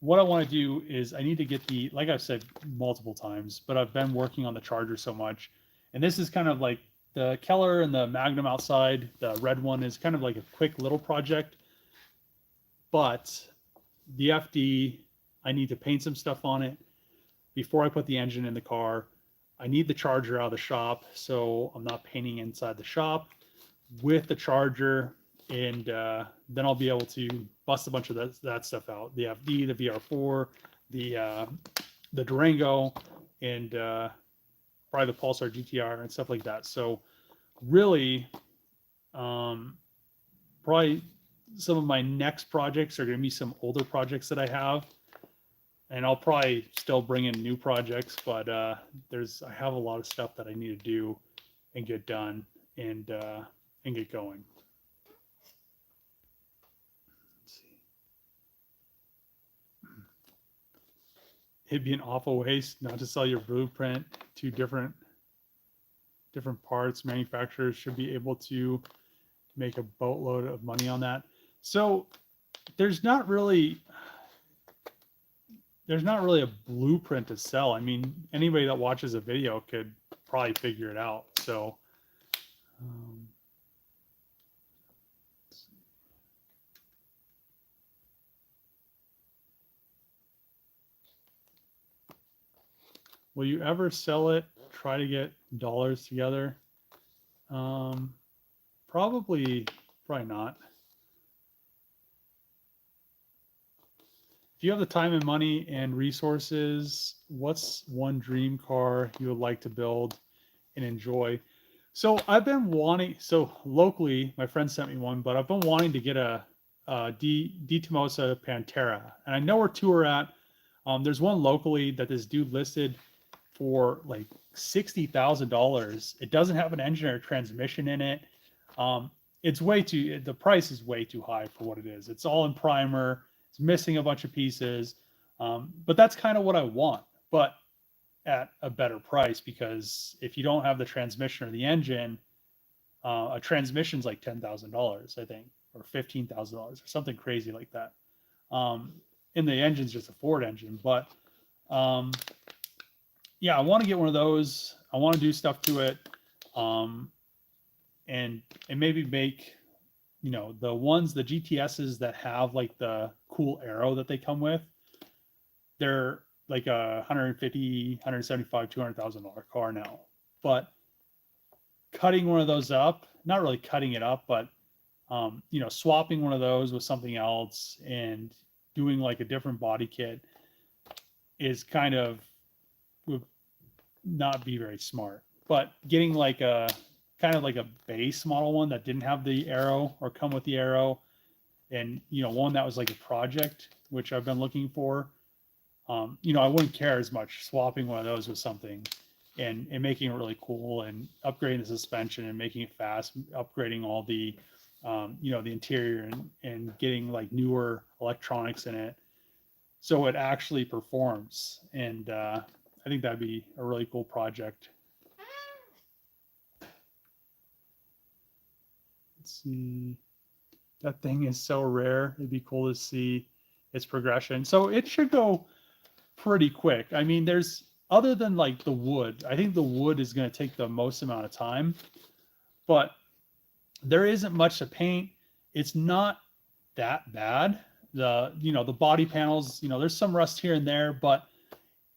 what I want to do is I need to get like I've said multiple times, but I've been working on the Charger so much. And this is kind of like the Keller and the Magnum outside. The red one is kind of like a quick little project. But the FD, I need to paint some stuff on it before I put the engine in the car. I need the Charger out of the shop, so I'm not painting inside the shop with the Charger. And then I'll be able to bust a bunch of that stuff out. The FD, the VR4, the Durango, and probably the Pulsar GTR and stuff like that. So really, probably some of my next projects are going to be some older projects that I have. And I'll probably still bring in new projects, but I have a lot of stuff that I need to do and get done and get going. It'd be an awful waste not to sell your blueprint to different parts. Manufacturers should be able to make a boatload of money on that. So there's not really a blueprint to sell. I mean, anybody that watches a video could probably figure it out. So will you ever sell it? Try to get dollars together? Probably not. If you have the time and money and resources, what's one dream car you would like to build and enjoy? So I've been wanting, locally, my friend sent me one, but I've been wanting to get a Di Tomosa Pantera. And I know where two are at. There's one locally that this dude listed for like $60,000. It doesn't have an engine or transmission in it. The price is way too high for what it is. It's all in primer. It's missing a bunch of pieces. But that's kind of what I want, but at a better price, because if you don't have the transmission or the engine, a transmission's like $10,000, I think, or $15,000 or something crazy like that. And the engine's just a Ford engine, but yeah, I want to get one of those. I want to do stuff to it, and maybe make, the ones, the GTSs that have like the cool arrow that they come with. They're like a $150,000, $175,000, $200,000 car now. But cutting one of those up, not really cutting it up, but swapping one of those with something else and doing like a different body kit is kind of, would not be very smart. But getting like a kind of like a base model one that didn't have the arrow or come with the arrow, and one that was like a project, which I've been looking for. I wouldn't care as much swapping one of those with something and making it really cool and upgrading the suspension and making it fast, upgrading all the the interior and getting like newer electronics in it so it actually performs. And I think that'd be a really cool project. Let's see. That thing is so rare. It'd be cool to see its progression. So it should go pretty quick. I mean, there's, other than like the wood, I think the wood is going to take the most amount of time, but there isn't much to paint. It's not that bad. The body panels, there's some rust here and there, but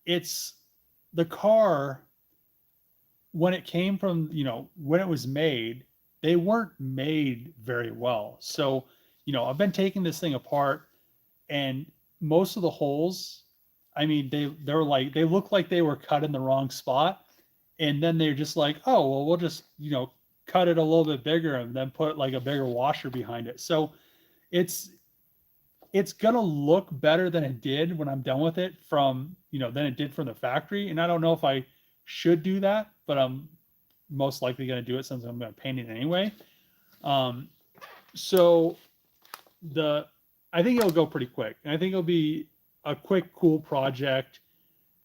it's the car when it came from, when it was made, they weren't made very well. So, I've been taking this thing apart, and most of the holes, I mean, they're like, they look like they were cut in the wrong spot. And then they're just like, oh, well, we'll just, cut it a little bit bigger and then put like a bigger washer behind it. So it's going to look better than it did when I'm done with it than it did from the factory. And I don't know if I should do that, but I'm most likely going to do it since I'm going to paint it anyway. So I think it'll go pretty quick. And I think it'll be a quick, cool project,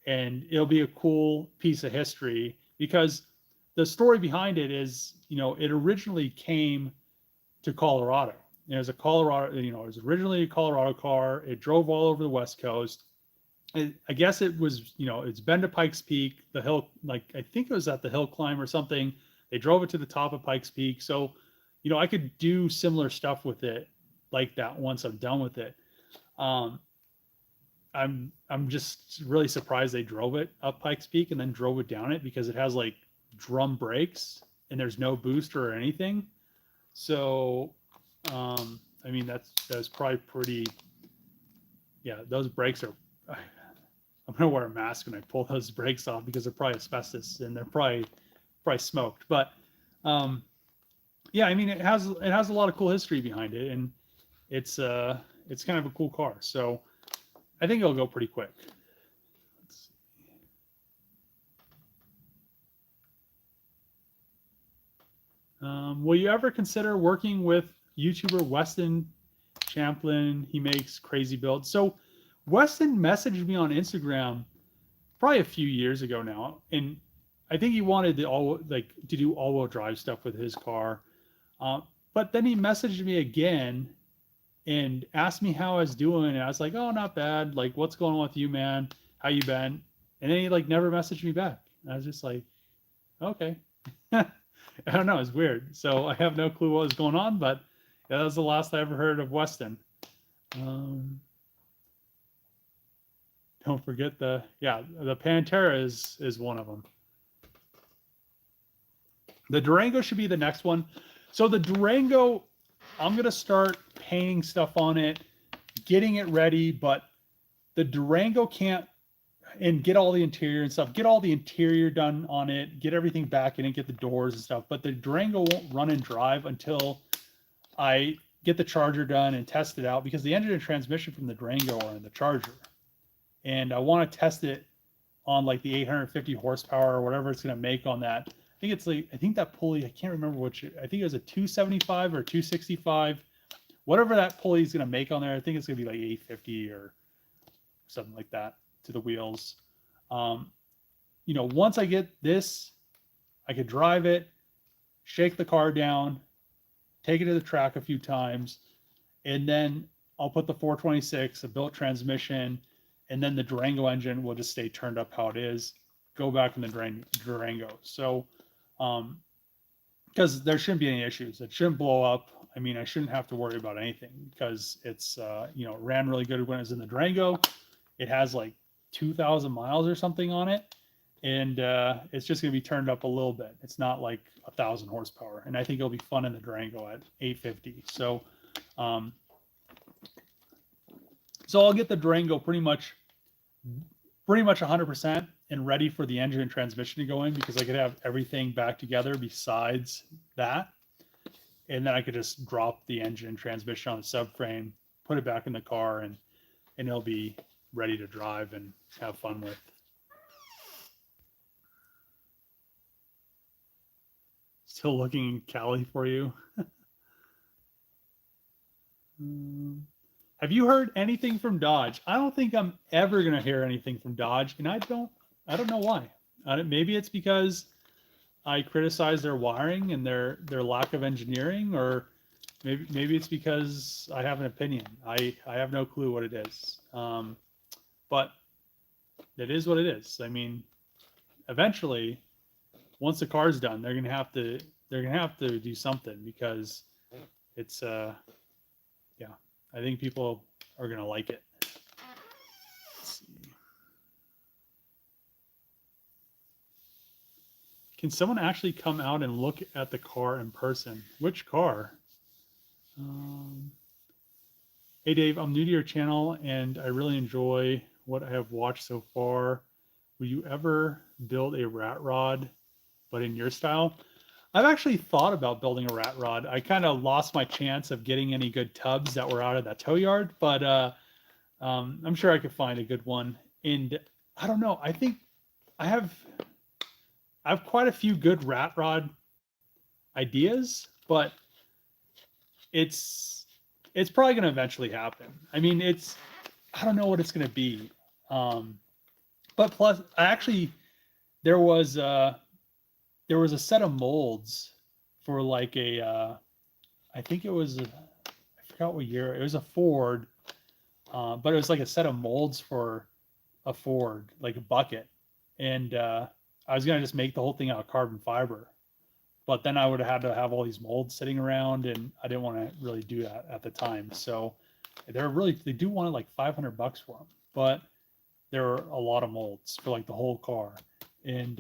and it'll be a cool piece of history, because the story behind it is, it originally came to Colorado. It was a Colorado, it was originally a Colorado car. It drove all over the West Coast. I guess it was, it's been to Pikes Peak, the hill, like I think it was at the hill climb or something. They drove it to the top of Pikes Peak. So, I could do similar stuff with it like that once I'm done with it. I'm just really surprised they drove it up Pikes Peak and then drove it down it, because it has like drum brakes and there's no booster or anything. So, I mean, that's probably pretty, yeah, those brakes are, I'm going to wear a mask when I pull those brakes off, because they're probably asbestos and they're probably smoked. But, yeah, I mean, it has a lot of cool history behind it, and it's kind of a cool car. So I think it'll go pretty quick. Let's see. Will you ever consider working with YouTuber Weston Champlin? He makes crazy builds. So Weston messaged me on Instagram probably a few years ago now, and I think he wanted to do all-wheel drive stuff with his car. But then he messaged me again and asked me how I was doing, and I was like, "Oh, not bad. Like, what's going on with you, man? How you been?" And then he like never messaged me back. And I was just like, "Okay." I don't know. It's weird. So I have no clue what was going on, but yeah, that was the last I ever heard of Weston. Don't forget the Pantera is one of them. The Durango should be the next one. So the Durango, I'm going to start painting stuff on it, getting it ready, but the Durango can't, and get all the interior and stuff, get all the interior done on it, get everything back in and get the doors and stuff. But the Durango won't run and drive until I get the Charger done and test it out, because the engine and transmission from the Durango are in the Charger. And I want to test it on like the 850 horsepower or whatever it's going to make on that. I think that pulley, I can't remember which, I think it was a 275 or 265, whatever that pulley is going to make on there. I think it's going to be like 850 or something like that to the wheels. Once I get this, I could drive it, shake the car down, take it to the track a few times, and then I'll put the 426, a built transmission, and then the Durango engine will just stay turned up how it is, go back in the Durango. So, because there shouldn't be any issues. It shouldn't blow up. I mean, I shouldn't have to worry about anything, because it's, it ran really good when it was in the Durango. It has like 2,000 miles or something on it. And it's just going to be turned up a little bit. It's not like 1,000 horsepower. And I think it'll be fun in the Durango at 850. So, so I'll get the Durango pretty much 100%. and ready for the engine and transmission to go in, because I could have everything back together besides that. And then I could just drop the engine and transmission on the subframe, put it back in the car, and it'll be ready to drive and have fun with. Still looking in Cali for you. Have you heard anything from Dodge? I don't think I'm ever going to hear anything from Dodge, and I don't know why. Maybe it's because I criticize their wiring and their lack of engineering, or maybe it's because I have an opinion. I have no clue what it is. But it is what it is. I mean, eventually, once the car's done, they're gonna have to do something, because it's yeah, I think people are gonna like it. Let's see. Can someone actually come out and look at the car in person? Which car? Hey Dave, I'm new to your channel and I really enjoy what I have watched so far. Will you ever build a rat rod, but in your style? I've actually thought about building a rat rod. I kind of lost my chance of getting any good tubs that were out of that tow yard, but I'm sure I could find a good one. And I don't know. I think I have quite a few good rat rod ideas, but it's probably going to eventually happen. I mean, I don't know what it's going to be. But plus, there was a set of molds for like I think it was, I forgot what year, it was a Ford, but it was like a set of molds for a Ford, like a bucket. And I was going to just make the whole thing out of carbon fiber, but then I would have had to have all these molds sitting around, and I didn't want to really do that at the time. So they do want like $500 for them, but there are a lot of molds for like the whole car, and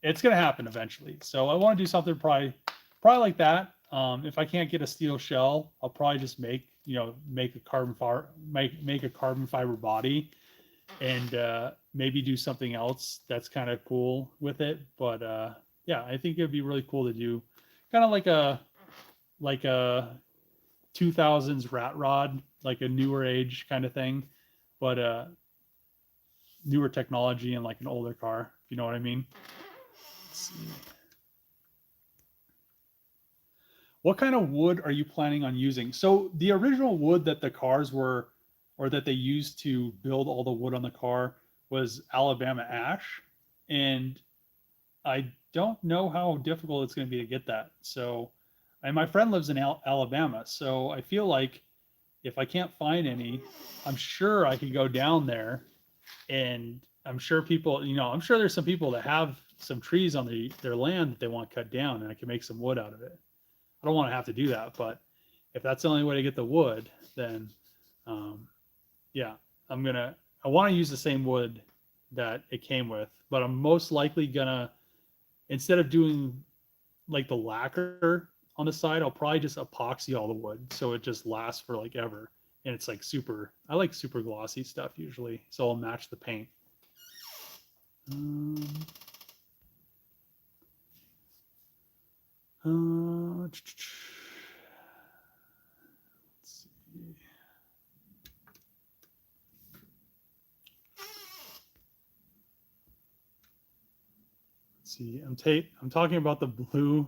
it's going to happen eventually. So I want to do something probably like that. If I can't get a steel shell, I'll probably just make a carbon fiber body, and maybe do something else that's kind of cool with it. But yeah, I think it'd be really cool to do kind of like a 2000s rat rod, like a newer age kind of thing, but newer technology and like an older car, if you know what I mean. Let's see. What kind of wood are you planning on using? So the original wood that the cars were, or that they used to build all the wood on the car, was Alabama ash. And I don't know how difficult it's going to be to get that. So, and my friend lives in Alabama. So I feel like if I can't find any, I'm sure I could go down there, and I'm sure I'm sure there's some people that have some trees on their land that they want cut down, and I can make some wood out of it. I don't want to have to do that, but if that's the only way to get the wood, then yeah, I want to use the same wood that it came with, but I'm most likely gonna, instead of doing like the lacquer on the side, I'll probably just epoxy all the wood so it just lasts for like ever. And it's like I like super glossy stuff usually, so I'll match the paint. Let's see. I'm talking about the blue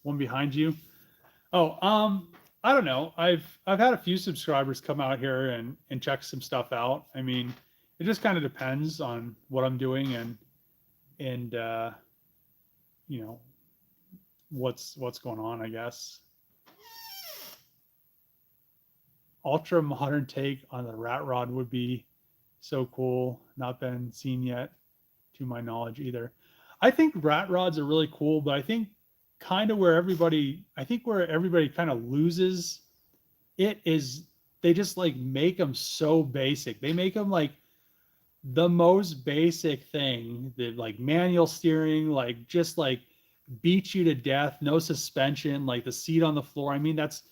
one behind you. Oh, I don't know. I've had a few subscribers come out here and check some stuff out. I mean, it just kind of depends on what I'm doing and what's going on, I guess. Ultra modern take on the rat rod would be so cool. Not been seen yet, to my knowledge either. I think rat rods are really cool, but I think where everybody kind of loses it is they just like make them so basic. They make them like the most basic thing, the like manual steering, like just like beat you to death, no suspension, like the seat on the floor. I mean, that's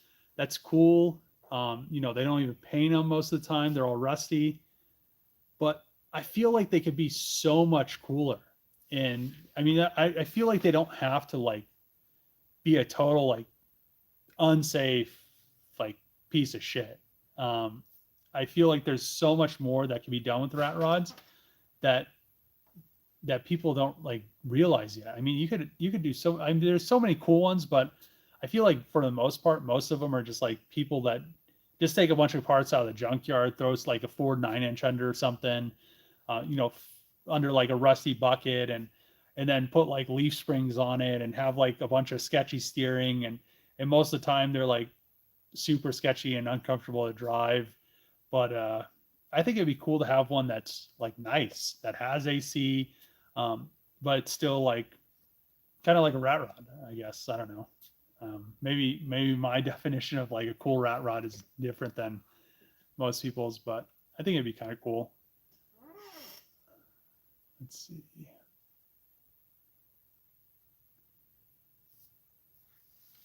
cool. They don't even paint them most of the time. They're all rusty. But I feel like they could be so much cooler. And I mean, I feel like they don't have to like be a total like unsafe like piece of shit. Um, I feel like there's so much more that can be done with rat rods that people don't like realize yet. I mean, you could do so. I mean, there's so many cool ones, but I feel like for the most part, most of them are just like people that just take a bunch of parts out of the junkyard, throws like a Ford 9-inch under something, you know, under like a rusty bucket, and then put like leaf springs on it and have like a bunch of sketchy steering, and most of the time they're like super sketchy and uncomfortable to drive. But I think it'd be cool to have one that's like nice, that has AC, but still like kind of like a rat rod, I guess. I don't know. Maybe my definition of like a cool rat rod is different than most people's, but I think it'd be kind of cool. Let's see.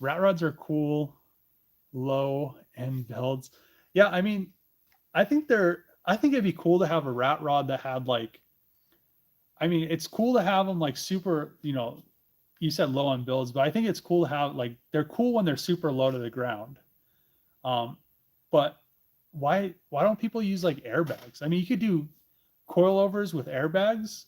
Rat rods are cool, low end builds. Yeah, I mean, I think it'd be cool to have a rat rod that had like, I mean, it's cool to have them like super, you know, you said low on builds, but I think it's cool to have like, they're cool when they're super low to the ground. But why don't people use like airbags? I mean, you could do coilovers with airbags,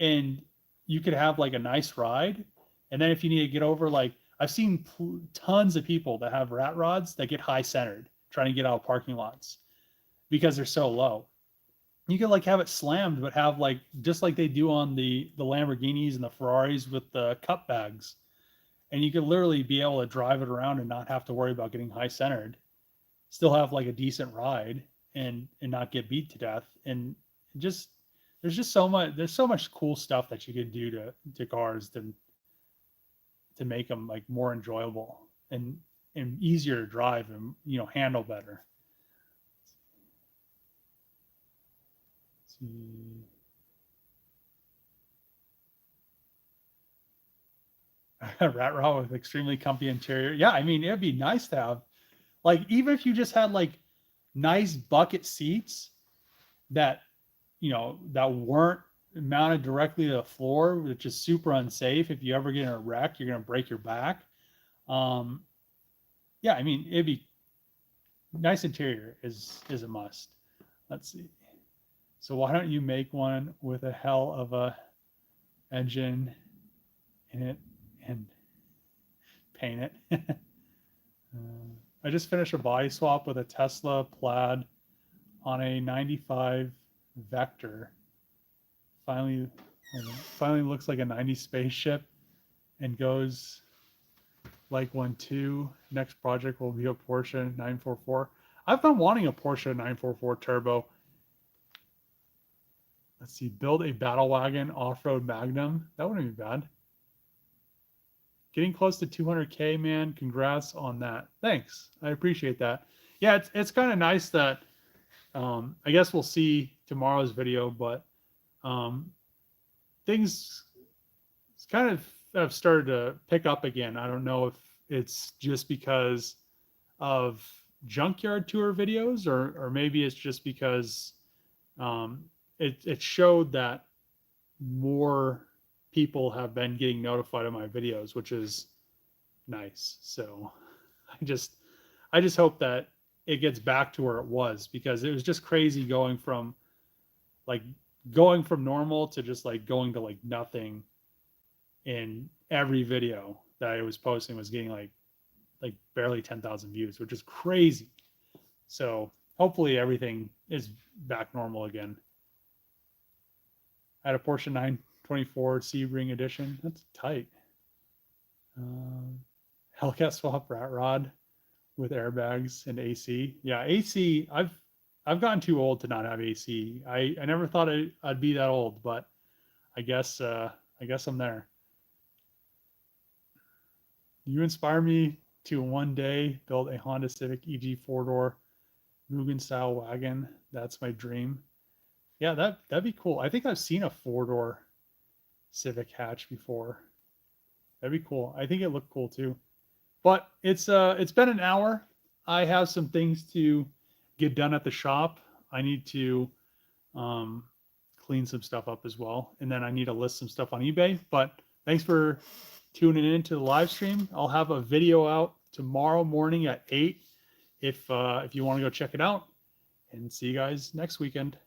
and you could have like a nice ride. And then if you need to get over, like I've seen tons of people that have rat rods that get high centered trying to get out of parking lots because they're so low. You could like have it slammed, but have like just like they do on the Lamborghinis and the Ferraris with the cup bags, and you could literally be able to drive it around and not have to worry about getting high centered, still have like a decent ride, and not get beat to death. And just there's so much cool stuff that you could do to cars to make them like more enjoyable and easier to drive and, you know, handle better. Let's see. A rat rod with extremely comfy interior. Yeah, I mean, it'd be nice to have, like, even if you just had like nice bucket seats that, you know, that weren't mounted directly to the floor, which is super unsafe. If you ever get in a wreck, you're going to break your back. Um, yeah, I mean, it'd be nice. Interior is a must. Let's see. So why don't you make one with a hell of a engine in it and paint it? I just finished a body swap with a Tesla Plaid on a 95 Vector. Finally looks like a 90 spaceship and goes like one too. Next project will be a Porsche 944. I've been wanting a Porsche 944 turbo. Let's see, build a battle wagon off-road Magnum. That wouldn't be bad. Getting close to 200K, man. Congrats on that. Thanks. I appreciate that. Yeah, it's kind of nice that I guess we'll see tomorrow's video, but things kind of have started to pick up again. I don't know if it's just because of Junkyard tour videos, or maybe it's just because it showed that more people have been getting notified of my videos, which is nice. So I just hope that it gets back to where it was, because it was just crazy going from normal to just like going to like nothing. In every video that I was posting was getting like barely 10,000 views, which is crazy. So hopefully everything is back normal again. I had a Porsche 924 Sebring edition. That's tight. Hellcat swap rat rod with airbags and AC. Yeah, AC. I've gotten too old to not have AC. I never thought I'd be that old, but I guess I'm there. You inspire me to one day build a Honda Civic EG 4-door Mugen style wagon. That's my dream. Yeah, that'd be cool. I think I've seen a 4-door Civic hatch before. That'd be cool. I think it looked cool too. But it's been an hour. I have some things to get done at the shop. I need to clean some stuff up as well. And then I need to list some stuff on eBay. But thanks for tuning in to the live stream. I'll have a video out tomorrow morning at 8 if you want to go check it out. And see you guys next weekend.